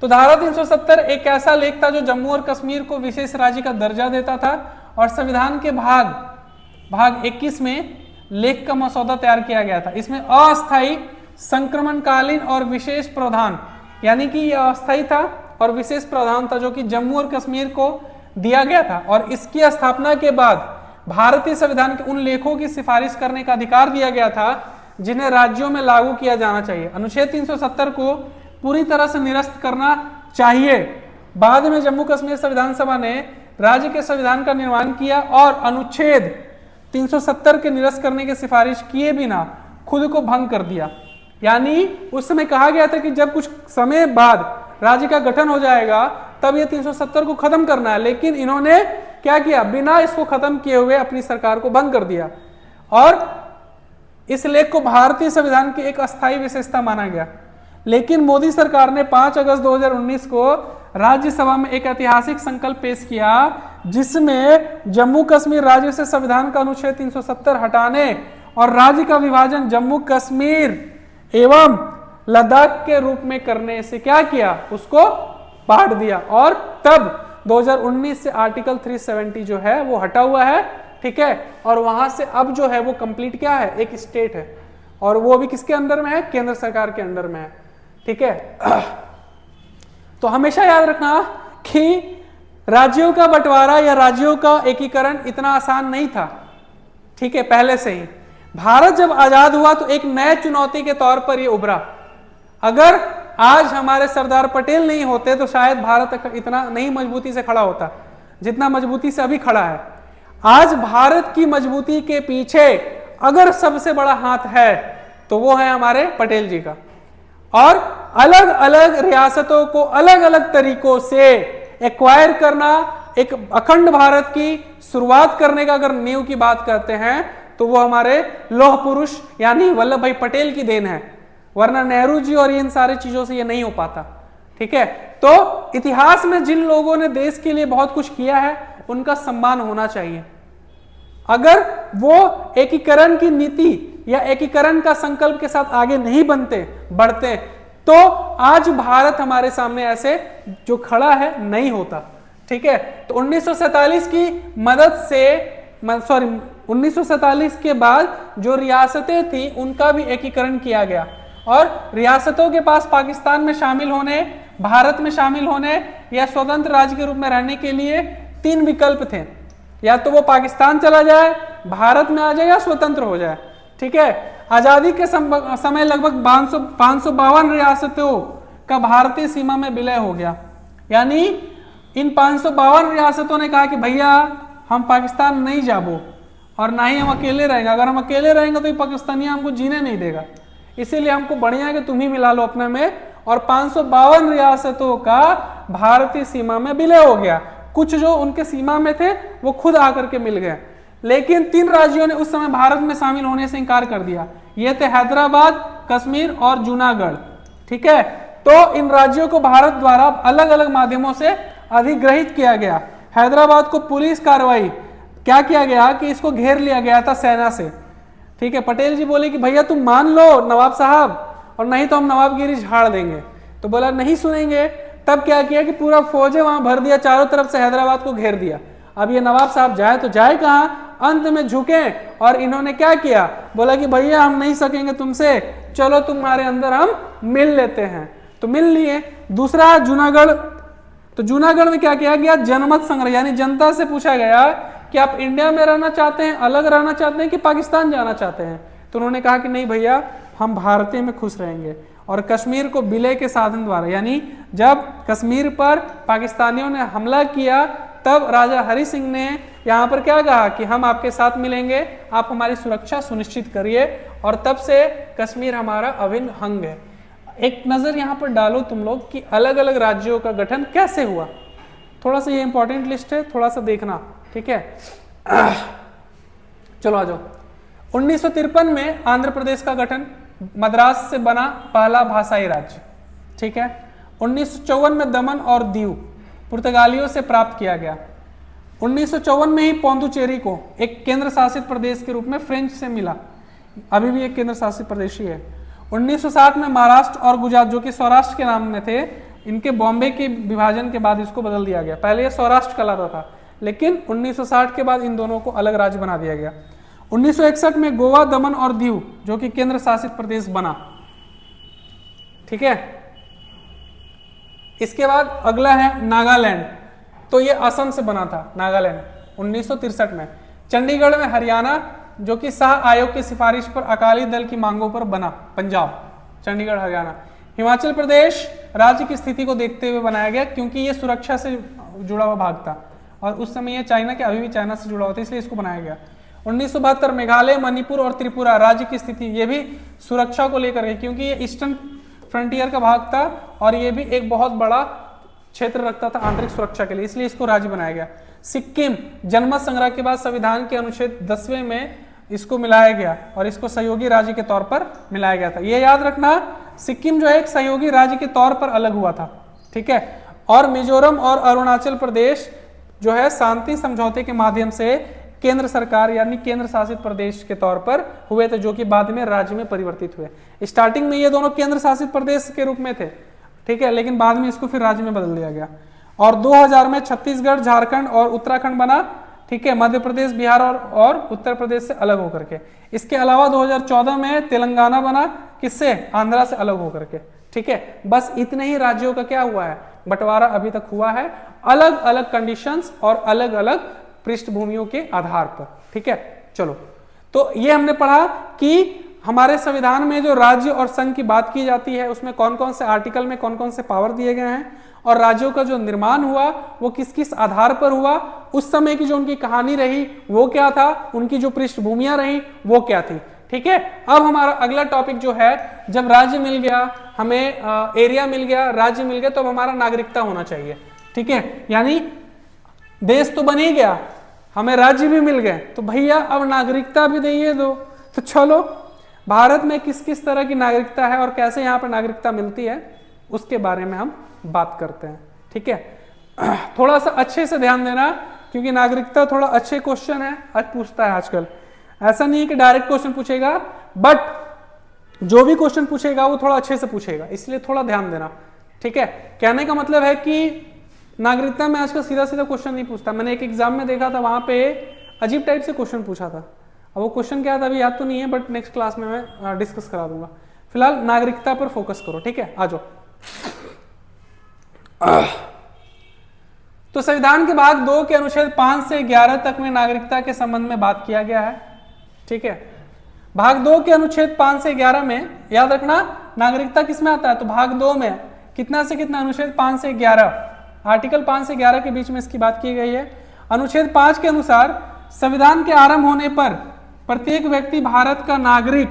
तो धारा 370 एक ऐसा लेख था जो जम्मू और कश्मीर को विशेष राज्य का दर्जा देता था, और संविधान के भाग 21 में लेख का मसौदा तैयार किया गया था। इसमें अस्थायी, संक्रमणकालीन और विशेष प्रावधान, यानी कि यह अस्थायी था और विशेष प्रावधान था जो कि जम्मू और कश्मीर को दिया गया था, और इसकी स्थापना के बाद भारतीय संविधान के उन लेखों की सिफारिश करने का अधिकार दिया गया था जिन्हें राज्यों में लागू किया जाना चाहिए। अनुच्छेद 370 को पूरी तरह से निरस्त करना चाहिए। बाद में जम्मू कश्मीर संविधान सभा ने राज्य के संविधान का निर्माण किया और अनुच्छेद 370 के निरस्त करने की सिफारिश किए बिना खुद को भंग कर दिया। यानी उस समय कहा गया था कि जब कुछ समय बाद राज्य का गठन हो जाएगा तब ये 370 को खत्म करना है, लेकिन इन्होंने क्या किया, बिना इसको खत्म किए हुए अपनी सरकार को भंग कर दिया, और इस लेख को भारतीय संविधान की एक अस्थायी विशेषता माना गया। लेकिन मोदी सरकार ने 5 अगस्त 2019 को राज्यसभा में एक ऐतिहासिक संकल्प पेश किया जिसमें जम्मू कश्मीर राज्य से संविधान का अनुच्छेद 370 हटाने और राज्य का विभाजन जम्मू कश्मीर एवं लद्दाख के रूप में करने से क्या किया, उसको बांट दिया, और तब 2019 से आर्टिकल 370 जो है वो हटा हुआ है, ठीक है। और वहां से अब जो है वो कंप्लीट क्या है, एक स्टेट है, और वो भी किसके अंडर में है, केंद्र सरकार के अंडर में है, ठीक है। तो हमेशा याद रखना कि राज्यों का बंटवारा या राज्यों का एकीकरण इतना आसान नहीं था, ठीक है। पहले से ही भारत जब आजाद हुआ तो एक नए चुनौती के तौर पर यह उभरा। अगर आज हमारे सरदार पटेल नहीं होते तो शायद भारत इतना नहीं मजबूती से खड़ा होता जितना मजबूती से अभी खड़ा है। आज भारत की मजबूती के पीछे अगर सबसे बड़ा हाथ है तो वो है हमारे पटेल जी का, और अलग अलग रियासतों को अलग अलग तरीकों से एक्वायर करना, एक अखंड भारत की शुरुआत करने का अगर नींव की बात करते हैं तो वो हमारे लौह पुरुष यानी वल्लभ भाई पटेल की देन है, वरना नेहरू जी और इन सारी चीजों से ये नहीं हो पाता, ठीक है। तो इतिहास में जिन लोगों ने देश के लिए बहुत कुछ किया है उनका सम्मान होना चाहिए। अगर वो एकीकरण की नीति या एकीकरण का संकल्प के साथ आगे नहीं बढ़ते तो आज भारत हमारे सामने ऐसे जो खड़ा है नहीं होता। ठीक है, तो 1947 की मदद से 1947 के बाद जो रियासतें थी उनका भी एकीकरण किया गया और रियासतों के पास पाकिस्तान में शामिल होने, भारत में शामिल होने या स्वतंत्र राज्य के रूप में रहने के लिए 3 विकल्प थे, या तो वो पाकिस्तान चला जाए, भारत में आ जाए या स्वतंत्र हो जाए। ठीक है, आजादी के समय लगभग 552 रियासतों का भारतीय सीमा में विलय हो गया। यानी इन 552 रियासतों ने कहा कि भैया हम पाकिस्तान नहीं जाबो और ना ही हम अकेले रहेंगे, अगर हम अकेले रहेंगे तो ये पाकिस्तानी हमको जीने नहीं देगा, इसीलिए हमको बढ़िया है कि तुम ही मिला लो अपने में, और 552 रियासतों का भारतीय सीमा में विलय हो गया। कुछ जो उनके सीमा में थे वो खुद आकर के मिल गए, लेकिन 3 राज्यों ने उस समय भारत में शामिल होने से इनकार कर दिया। ये थे हैदराबाद, कश्मीर और जूनागढ़। ठीक है, तो इन राज्यों को भारत द्वारा अलग अलग माध्यमों से अधिग्रहित किया गया। हैदराबाद को पुलिस कार्रवाई क्या किया गया कि इसको घेर लिया गया था सेना से। ठीक है, पटेल जी बोले कि भैया तुम मान लो नवाब साहब, और नहीं तो हम नवाबगिरी झाड़ देंगे। तो बोला नहीं सुनेंगे। तब क्या किया कि पूरा फौजें वहां भर दिया, चारों तरफ से हैदराबाद को घेर दिया। अब ये नवाब साहब जाए तो जाए कहां, अंत में झुके और इन्होंने क्या किया, बोला कि भैया हम नहीं सकेंगे तुमसे, चलो तुम्हारे अंदर हम मिल लेते हैं। तो मिल लिए। दूसरा जूनागढ़, तो जूनागढ़ में क्या किया गया, जनमत संग्रह, यानी जनता से पूछा गया कि आप इंडिया में रहना चाहते हैं, अलग रहना चाहते हैं कि पाकिस्तान जाना चाहते हैं। तो उन्होंने कहा कि नहीं भैया हम भारतीय में खुश रहेंगे। और कश्मीर को विलय के साधन द्वारा, यानी जब कश्मीर पर पाकिस्तानियों ने हमला किया तब राजा हरि सिंह ने यहाँ पर क्या कहा कि हम आपके साथ मिलेंगे, आप हमारी सुरक्षा सुनिश्चित करिए, और तब से कश्मीर हमारा अभिन्न अंग है। एक नजर यहाँ पर डालो तुम लोग कि अलग अलग राज्यों का गठन कैसे हुआ। थोड़ा सा ये इंपॉर्टेंट लिस्ट है, थोड़ा सा देखना। ठीक है, चलो आ जाओ। 1953 में आंध्र प्रदेश का गठन, मद्रास से बना पहला भाषाई राज्य। ठीक है, 1954 में दमन और दीव पुर्तगालियों से प्राप्त किया गया। 1954 में ही पौंडुचेरी को एक केंद्र शासित प्रदेश के रूप में फ्रेंच से मिला, अभी भी एक केंद्र शासित प्रदेश ही है। 1960 में महाराष्ट्र और गुजरात, जो कि सौराष्ट्र के नाम में थे, इनके बॉम्बे के विभाजन के बाद इसको बदल दिया गया। पहले ये सौराष्ट्र कहलाता था, लेकिन 1960 के बाद इन दोनों को अलग राज्य बना दिया गया। 1961 में गोवा, दमन और दीव, जो कि केंद्र शासित प्रदेश बना। ठीक है, इसके बाद अगला है नागालैंड। तो ये असम से बना था नागालैंड 1963 में। चंडीगढ़ में हरियाणा, जो कि शाह आयोग की सिफारिश पर अकाली दल की मांगों पर बना पंजाब, चंडीगढ़ हरियाणा। हिमाचल प्रदेश राज्य की स्थिति को देखते हुए बनाया गया, क्योंकि ये सुरक्षा से जुड़ा हुआ भाग था और उस समय ये चाइना के, अभी भी चाइना से जुड़ा हुआ था, इसलिए इसको बनाया गया। 1972 मेघालय, मणिपुर और त्रिपुरा राज्य की स्थिति, ये भी सुरक्षा को लेकर है, क्योंकि ये ईस्टर्न फ्रंटियर का भाग था और ये भी एक बहुत बड़ा क्षेत्र रखता था आंतरिक सुरक्षा के लिए, इसलिए इसको राज्य बनाया गया। सिक्किम जनमत संग्रह के बाद संविधान के अनुच्छेद 10वें में इसको मिलाया गया और इसको सहयोगी राज्य के तौर पर मिलाया गया था। ये याद रखना, सिक्किम जो है एक सहयोगी राज्य के तौर पर अलग हुआ था। ठीक है, और मिजोरम और अरुणाचल प्रदेश जो है शांति समझौते के माध्यम से केंद्र सरकार यानी केंद्र शासित प्रदेश के तौर पर हुए थे, जो कि बाद में राज्य में परिवर्तित हुए। स्टार्टिंग में ये दोनों केंद्र शासित प्रदेश के रूप में थे, ठीक है, लेकिन बाद में इसको फिर राज्य में बदल दिया गया। और 2000 में छत्तीसगढ़, झारखंड और उत्तराखंड बना। ठीक है, मध्य प्रदेश, बिहार और उत्तर प्रदेश से अलग होकर के। इसके अलावा 2014 में तेलंगाना बना, किससे, आंध्रा से अलग होकर के। ठीक है, बस इतने ही राज्यों का क्या हुआ है, बंटवारा अभी तक हुआ है, अलग अलग कंडीशंस और अलग अलग पृष्ठभूमियों के आधार पर। ठीक है, चलो, तो ये हमने पढ़ा कि हमारे संविधान में जो राज्य और संघ की बात की जाती है उसमें कौन कौन से आर्टिकल में कौन कौन से पावर दिए गए हैं, और राज्यों का जो निर्माण हुआ वो किस किस आधार पर हुआ, उस समय की जो उनकी कहानी रही वो क्या था, उनकी जो पृष्ठभूमियां रही वो क्या थी। ठीक है, अब हमारा अगला टॉपिक जो है, जब राज्य मिल गया हमें, एरिया मिल गया, राज्य मिल गया, तो अब हमारा नागरिकता होना चाहिए। ठीक है, यानी देश तो बन ही गया, हमें राज्य भी मिल गए, तो भैया अब नागरिकता भी दे दो। तो चलो, भारत में किस किस तरह की नागरिकता है और कैसे यहाँ पर नागरिकता मिलती है उसके बारे में हम बात करते हैं। ठीक है, थोड़ा सा अच्छे से ध्यान देना क्योंकि नागरिकता थोड़ा अच्छे क्वेश्चन है, आज पूछता है आजकल। ऐसा नहीं है कि डायरेक्ट क्वेश्चन पूछेगा, बट जो भी क्वेश्चन पूछेगा वो थोड़ा अच्छे से पूछेगा, इसलिए थोड़ा ध्यान देना, ठीक है। कहने का मतलब है कि नागरिकता में आजकल सीधा सीधा क्वेश्चन नहीं पूछता। मैंने एक एग्जाम में देखा था, वहां पे अजीब टाइप से क्वेश्चन पूछा था। अब वो क्वेश्चन क्या था अभी याद तो नहीं है, बट नेक्स्ट क्लास में मैं डिस्कस करा दूंगा। फिलहाल नागरिकता पर फोकस करो, ठीक है। आ जाओ। तो संविधान के भाग 2 के अनुच्छेद 5 से 11 तक में नागरिकता के संबंध में बात किया गया है, ठीक है। भाग 2 के अनुच्छेद 5 से 11 में याद रखना नागरिकता किसमें आता है, तो भाग 2 में कितना से कितना, अनुच्छेद 5 से 11, आर्टिकल 5 से 11 के बीच में इसकी बात की गई है। अनुच्छेद 5 के अनुसार संविधान के आरंभ होने पर प्रत्येक व्यक्ति भारत का नागरिक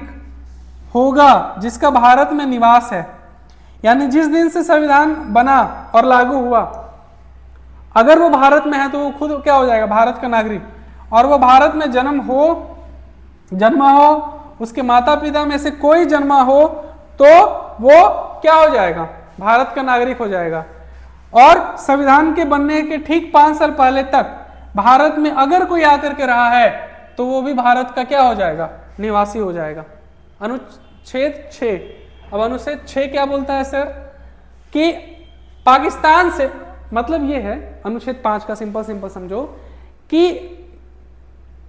होगा जिसका भारत में निवास है। यानी जिस दिन से संविधान बना और लागू हुआ, अगर वो भारत में है तो वो खुद क्या हो जाएगा, भारत का नागरिक। और वो भारत में जन्मा हो, उसके माता पिता में से कोई जन्मा हो तो वो क्या हो जाएगा, भारत का नागरिक हो जाएगा। और संविधान के बनने के ठीक 5 साल पहले तक भारत में अगर कोई आकर के रहा है तो वो भी भारत का क्या हो जाएगा, निवासी हो जाएगा। अनुच्छेद 6, अब अनुच्छेद 6 क्या बोलता है सर, कि पाकिस्तान से, मतलब ये है अनुच्छेद 5 का सिंपल समझो कि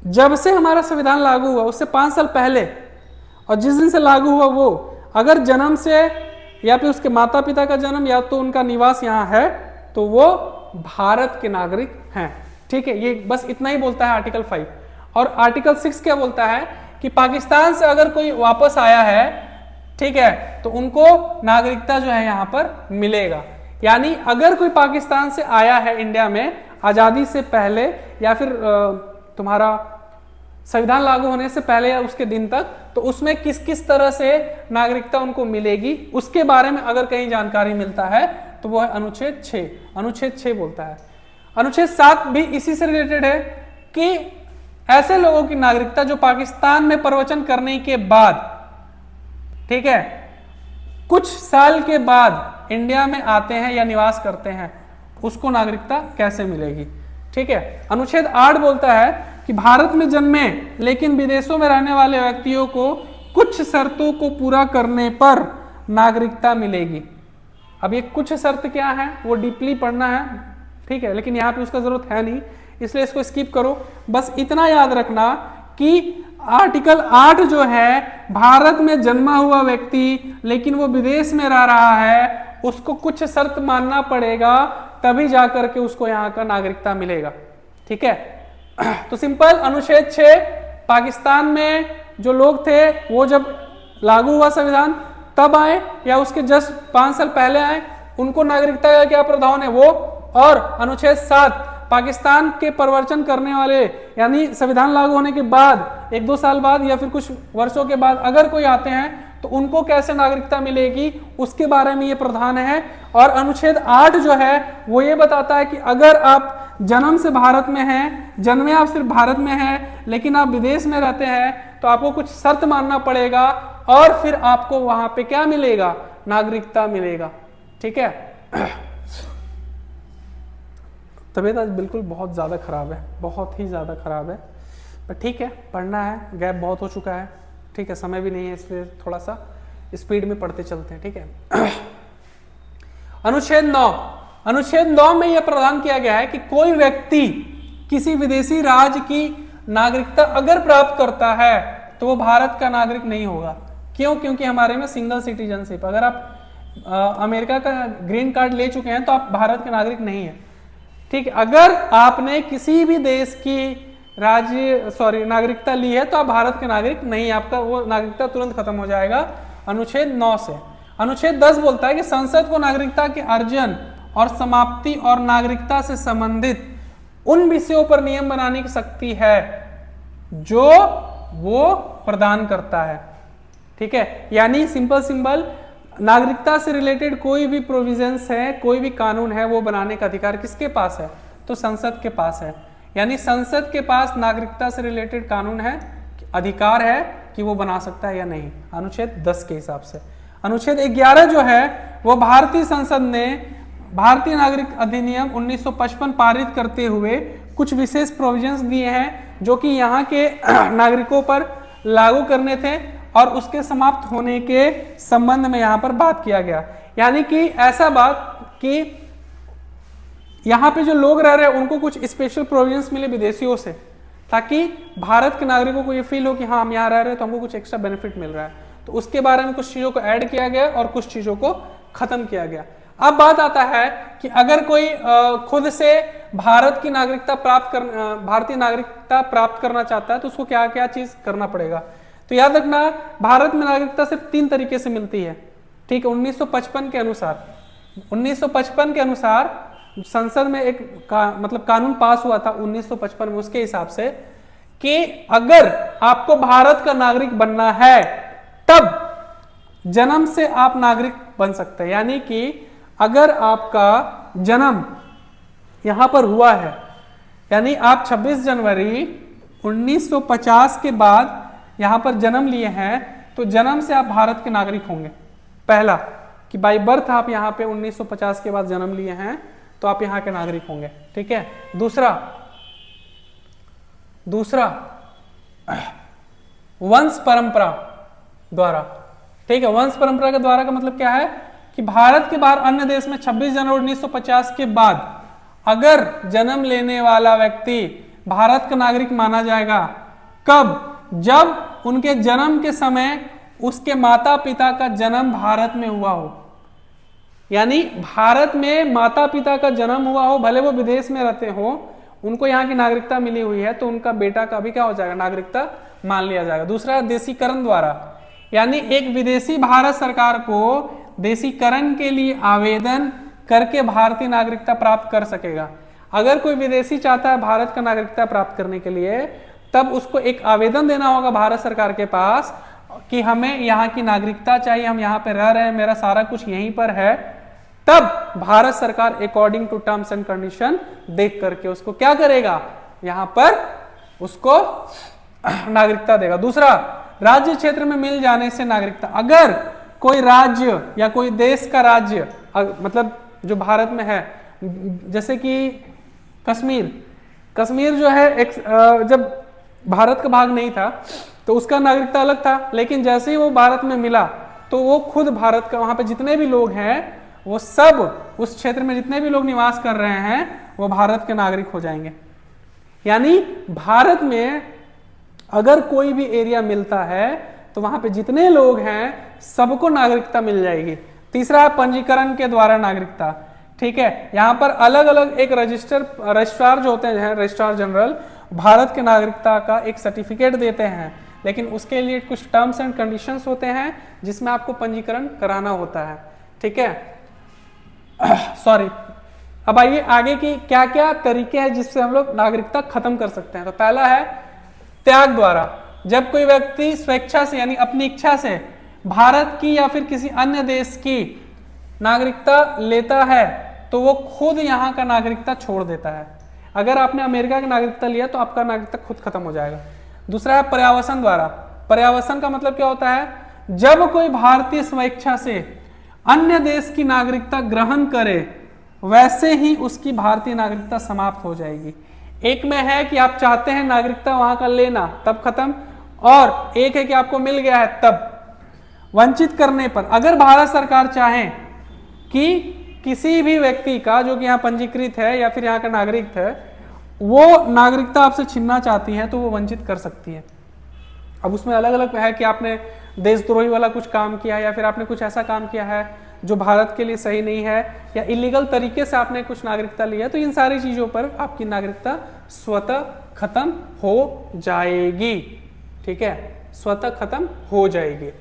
जब से हमारा संविधान लागू हुआ उससे 5 साल पहले और जिस दिन से लागू हुआ वो अगर जन्म से या फिर उसके माता पिता का जन्म या तो उनका निवास यहाँ है तो वो भारत के नागरिक हैं, ठीक है। ये बस इतना ही बोलता है आर्टिकल 5। और आर्टिकल 6 क्या बोलता है कि पाकिस्तान से अगर कोई वापस आया है, ठीक है, तो उनको नागरिकता जो है यहाँ पर मिलेगा। यानी अगर कोई पाकिस्तान से आया है इंडिया में आजादी से पहले या फिर तुम्हारा संविधान लागू होने से पहले या उसके दिन तक, तो उसमें किस किस तरह से नागरिकता उनको मिलेगी उसके बारे में अगर कहीं जानकारी मिलता है तो वो है अनुच्छेद 6। अनुच्छेद 6 बोलता है। अनुच्छेद 7 भी इसी से रिलेटेड है कि ऐसे लोगों की नागरिकता जो पाकिस्तान में प्रवचन करने के बाद, ठीक है, कुछ साल के बाद इंडिया में आते हैं या निवास करते हैं, उसको नागरिकता कैसे मिलेगी, ठीक है। अनुच्छेद 8 बोलता है कि भारत में जन्मे लेकिन विदेशों में रहने वाले व्यक्तियों को कुछ शर्तों को पूरा करने पर नागरिकता मिलेगी। अब ये कुछ शर्त क्या है वो डीपली पढ़ना है, ठीक है, लेकिन यहाँ पे उसका जरूरत है नहीं, इसलिए इसको स्किप करो। बस इतना याद रखना कि आर्टिकल 8 जो है, भारत में जन्मा हुआ व्यक्ति लेकिन वो विदेश में रह रहा है, उसको कुछ शर्त मानना पड़ेगा तभी जाकर के उसको यहाँ का नागरिकता मिलेगा, ठीक है। तो सिंपल अनुच्छेद 6, पाकिस्तान में जो लोग थे वो जब लागू हुआ संविधान तब आए या उसके जस्ट 5 साल पहले आए, उनको नागरिकता का क्या प्रावधान है वो। और अनुच्छेद 7, पाकिस्तान के प्रवर्तन करने वाले यानी संविधान लागू होने के बाद 1-2 साल बाद या फिर कुछ वर्षों के बाद अगर कोई आते हैं तो उनको कैसे नागरिकता मिलेगी उसके बारे में ये प्रावधान है। और अनुच्छेद 8 जो है वो ये बताता है कि अगर आप जन्म से भारत में हैं, जन्मे आप सिर्फ भारत में हैं लेकिन आप विदेश में रहते हैं तो आपको कुछ शर्त मानना पड़ेगा और फिर आपको वहां पे क्या मिलेगा, नागरिकता मिलेगा, ठीक है। तबीयत आज बिल्कुल बहुत ज़्यादा खराब है, बहुत ही ज़्यादा खराब है, पर ठीक है, पढ़ना है, गैप बहुत हो चुका है, ठीक है, समय भी नहीं है, इसलिए थोड़ा सा स्पीड में पढ़ते चलते हैं, ठीक है। अनुच्छेद 9, अनुच्छेद 9 में यह प्रावधान किया गया है कि कोई व्यक्ति किसी विदेशी राज्य की नागरिकता अगर प्राप्त करता है तो वो भारत का नागरिक नहीं होगा। क्यों? क्योंकि हमारे में सिंगल सिटीजनशिप, अगर आप अमेरिका का ग्रीन कार्ड ले चुके हैं तो आप भारत के नागरिक नहीं है, ठीक है। अगर आपने किसी भी देश की नागरिकता ली है तो आप भारत के नागरिक नहीं, आपका वो नागरिकता तुरंत खत्म हो जाएगा अनुच्छेद 9 से। अनुच्छेद 10 बोलता है कि संसद को नागरिकता के अर्जन और समाप्ति और नागरिकता से संबंधित उन विषयों पर नियम बनाने की शक्ति है जो वो प्रदान करता है, ठीक है। यानी सिंपल नागरिकता से रिलेटेड कोई भी प्रोविजंस है, कोई भी कानून है, वो बनाने का अधिकार किसके पास है, तो संसद के पास है। यानी संसद के पास नागरिकता से रिलेटेड कानून है, अधिकार है कि वो बना सकता है या नहीं, अनुच्छेद 10 के हिसाब से। अनुच्छेद 11 जो है वो भारतीय संसद ने भारतीय नागरिक अधिनियम 1955 पारित करते हुए कुछ विशेष प्रोविजंस दिए हैं जो कि यहाँ के नागरिकों पर लागू करने थे और उसके समाप्त होने के संबंध में यहाँ पर बात किया गया। यानी कि ऐसा बात कि यहाँ पे जो लोग रह रहे हैं उनको कुछ स्पेशल प्रोविजंस मिले विदेशियों से, ताकि भारत के नागरिकों को ये फील हो कि हाँ हम यहाँ रह रहे हैं तो हमको कुछ एक्स्ट्रा बेनिफिट मिल रहा है। तो उसके बारे में कुछ चीजों को ऐड किया गया और कुछ चीजों को खत्म किया गया। अब बात आता है कि अगर कोई खुद से भारतीय नागरिकता प्राप्त करना चाहता है तो उसको क्या क्या चीज करना पड़ेगा। तो याद रखना, भारत में नागरिकता सिर्फ 3 तरीके से मिलती है, ठीक है। 1955 के अनुसार संसद में एक मतलब कानून पास हुआ था 1955 में, उसके हिसाब से कि अगर आपको भारत का नागरिक बनना है तब जन्म से आप नागरिक बन सकते हैं। यानी कि अगर आपका जन्म यहां पर हुआ है, यानी आप 26 जनवरी 1950 के बाद यहां पर जन्म लिए हैं, तो जन्म से आप भारत के नागरिक होंगे। पहला कि बाय बर्थ आप यहां पे 1950 के बाद जन्म लिए हैं तो आप यहां के नागरिक होंगे, ठीक है। दूसरा वंश परंपरा द्वारा, ठीक है। वंश परंपरा के द्वारा का मतलब क्या है कि भारत के बाहर अन्य देश में 26 जनवरी 1950 के बाद अगर जन्म लेने वाला व्यक्ति भारत का नागरिक माना जाएगा, कब? जब उनके जन्म के समय उसके माता पिता का जन्म भारत में हुआ हो। यानी भारत में माता पिता का जन्म हुआ हो, भले वो विदेश में रहते हो, उनको यहाँ की नागरिकता मिली हुई है, तो उनका बेटा का भी क्या हो जाएगा, नागरिकता मान लिया जाएगा। दूसरा देशीकरण द्वारा, यानी एक विदेशी भारत सरकार को देशीकरण के लिए आवेदन करके भारतीय नागरिकता प्राप्त कर सकेगा। अगर कोई विदेशी चाहता है भारत का नागरिकता प्राप्त करने के लिए, तब उसको एक आवेदन देना होगा भारत सरकार के पास कि हमें यहाँ की नागरिकता चाहिए, हम यहाँ पे रह रहे हैं, मेरा सारा कुछ यहीं पर है। तब भारत सरकार according to terms and condition देख करके उसको क्या करेगा, यहां पर उसको नागरिकता देगा। दूसरा, राज्य क्षेत्र में मिल जाने से नागरिकता। अगर कोई राज्य या कोई देश का राज्य मतलब जो भारत में है, जैसे कि कश्मीर जो है एक जब भारत का भाग नहीं था तो उसका नागरिकता अलग था, लेकिन जैसे ही वो भारत में मिला तो वो खुद भारत का, वहां पे जितने भी लोग हैं वो सब उस क्षेत्र में जितने भी लोग निवास कर रहे हैं वो भारत के नागरिक हो जाएंगे। यानी भारत में अगर कोई भी एरिया मिलता है तो वहां पे जितने लोग हैं सबको नागरिकता मिल जाएगी। तीसरा है पंजीकरण के द्वारा नागरिकता, ठीक है। यहां पर अलग अलग एक रजिस्ट्रार जो होते हैं, रजिस्ट्रार जनरल, भारत के नागरिकता का एक सर्टिफिकेट देते हैं, लेकिन उसके लिए कुछ टर्म्स एंड कंडीशंस होते हैं जिसमें आपको पंजीकरण कराना होता है, ठीक है। सॉरी, अब आइए आगे की क्या क्या तरीके हैं जिससे हम लोग नागरिकता खत्म कर सकते हैं। तो पहला है त्याग द्वारा। जब कोई व्यक्ति स्वेच्छा से यानी अपनी इच्छा से भारत की या फिर किसी अन्य देश की नागरिकता लेता है तो वो खुद यहाँ का नागरिकता छोड़ देता है। अगर आपने अमेरिका की नागरिकता लिया तो आपका नागरिकता खुद खत्म हो जाएगा। दूसरा है पर्यावसन द्वारा। पर्यावसन का मतलब क्या होता है, जब कोई भारतीय स्वेच्छा से अन्य देश की नागरिकता ग्रहण करे वैसे ही उसकी भारतीय नागरिकता समाप्त हो जाएगी। एक में है कि आप चाहते हैं नागरिकता वहां का लेना, तब खत्म, और एक है कि आपको मिल गया है तब। वंचित करने पर, अगर भारत सरकार चाहे कि किसी भी व्यक्ति का जो कि यहाँ पंजीकृत है या फिर यहाँ का नागरिक है, वो नागरिकता आपसे छीनना चाहती है तो वो वंचित कर सकती है। अब उसमें अलग अलग है कि आपने देशद्रोही वाला कुछ काम किया है या फिर आपने कुछ ऐसा काम किया है जो भारत के लिए सही नहीं है, या इलीगल तरीके से आपने कुछ नागरिकता ली है, तो इन सारी चीजों पर आपकी नागरिकता स्वतः खत्म हो जाएगी, ठीक है, स्वतः खत्म हो जाएगी।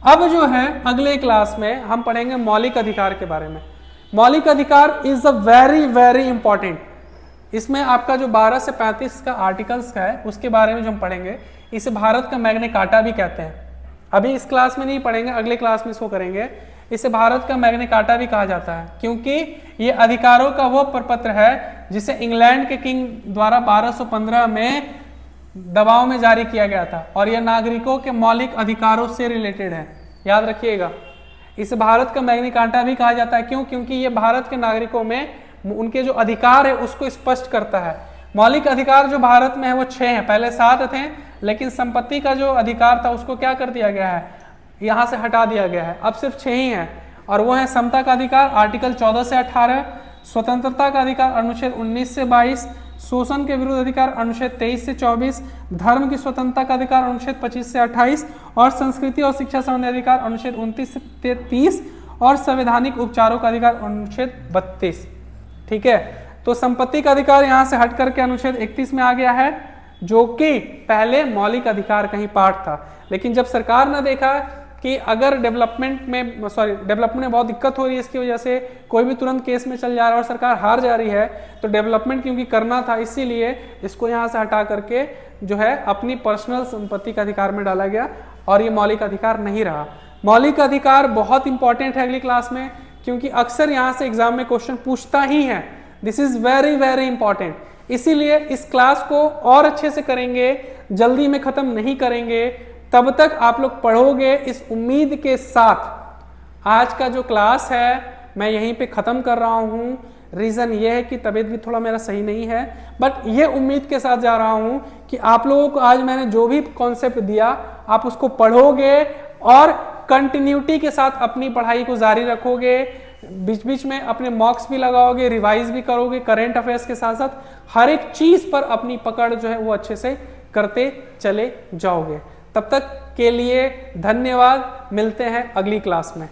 अब जो है अगले क्लास में हम पढ़ेंगे मौलिक अधिकार के बारे में। मौलिक अधिकार is a very very important. इसमें आपका जो 12 से 35 का आर्टिकल्स का है उसके बारे में जो हम पढ़ेंगे, इसे भारत का मैग्ना कार्टा भी कहते हैं। अभी इस क्लास में नहीं पढ़ेंगे, अगले क्लास में इसको करेंगे। इसे भारत का मैग्ना कार्टा भी कहा जाता है क्योंकि ये अधिकारों का वो प्रपत्र है जिसे इंग्लैंड के किंग द्वारा 1215 में दबाव में जारी किया गया था, और यह नागरिकों के मौलिक अधिकारों से रिलेटेड है, याद रखिएगा। इसे भारत का मैग्ना कार्टा भी कहा जाता है, क्यों? क्योंकि ये भारत के नागरिकों में उनके जो अधिकार है उसको स्पष्ट करता है। मौलिक अधिकार जो भारत में है वो 6 हैं, पहले 7 थे, लेकिन संपत्ति का जो अधिकार था उसको क्या कर दिया गया है, यहाँ से हटा दिया गया है, अब सिर्फ 6 ही हैं। और वो है समता का अधिकार आर्टिकल 14 से 18, स्वतंत्रता का अधिकार अनुच्छेद 19 से 22, शोषण के विरुद्ध अधिकार अनुच्छेद 23 से 24, धर्म की स्वतंत्रता का अधिकार अनुच्छेद 25 से 28, और संस्कृति और शिक्षा संबंधी अधिकार अनुच्छेद 29 से 30, और संवैधानिक उपचारों का अधिकार अनुच्छेद 32। ठीक है, तो संपत्ति का अधिकार यहाँ से हट करके अनुच्छेद 31 में आ गया है, जो कि पहले मौलिक अधिकार का ही पार्ट था। लेकिन जब सरकार ने देखा कि अगर डेवलपमेंट में बहुत दिक्कत हो रही है, इसकी वजह से कोई भी तुरंत केस में चल जा रहा है और सरकार हार जा रही है, तो डेवलपमेंट क्योंकि करना था, इसीलिए इसको यहाँ से हटा करके जो है अपनी पर्सनल संपत्ति का अधिकार में डाला गया, और ये मौलिक अधिकार नहीं रहा। मौलिक अधिकार बहुत इंपॉर्टेंट है अगली क्लास में, क्योंकि अक्सर यहाँ से एग्जाम में क्वेश्चन पूछता ही है। This is very very important, इसीलिए इस क्लास को और अच्छे से करेंगे, जल्दी में खत्म नहीं करेंगे। तब तक आप लोग पढ़ोगे इस उम्मीद के साथ। आज का जो क्लास है मैं यहीं पे ख़त्म कर रहा हूँ। रीज़न ये है कि तबीयत भी थोड़ा मेरा सही नहीं है, बट ये उम्मीद के साथ जा रहा हूँ कि आप लोगों को आज मैंने जो भी कॉन्सेप्ट दिया आप उसको पढ़ोगे और कंटिन्यूटी के साथ अपनी पढ़ाई को जारी रखोगे, बीच बीच में अपने मॉक्स भी लगाओगे, रिवाइज भी करोगे, करेंट अफेयर्स के साथ साथ हर एक चीज़ पर अपनी पकड़ जो है वो अच्छे से करते चले जाओगे। तब तक के लिए धन्यवाद, मिलते हैं अगली क्लास में।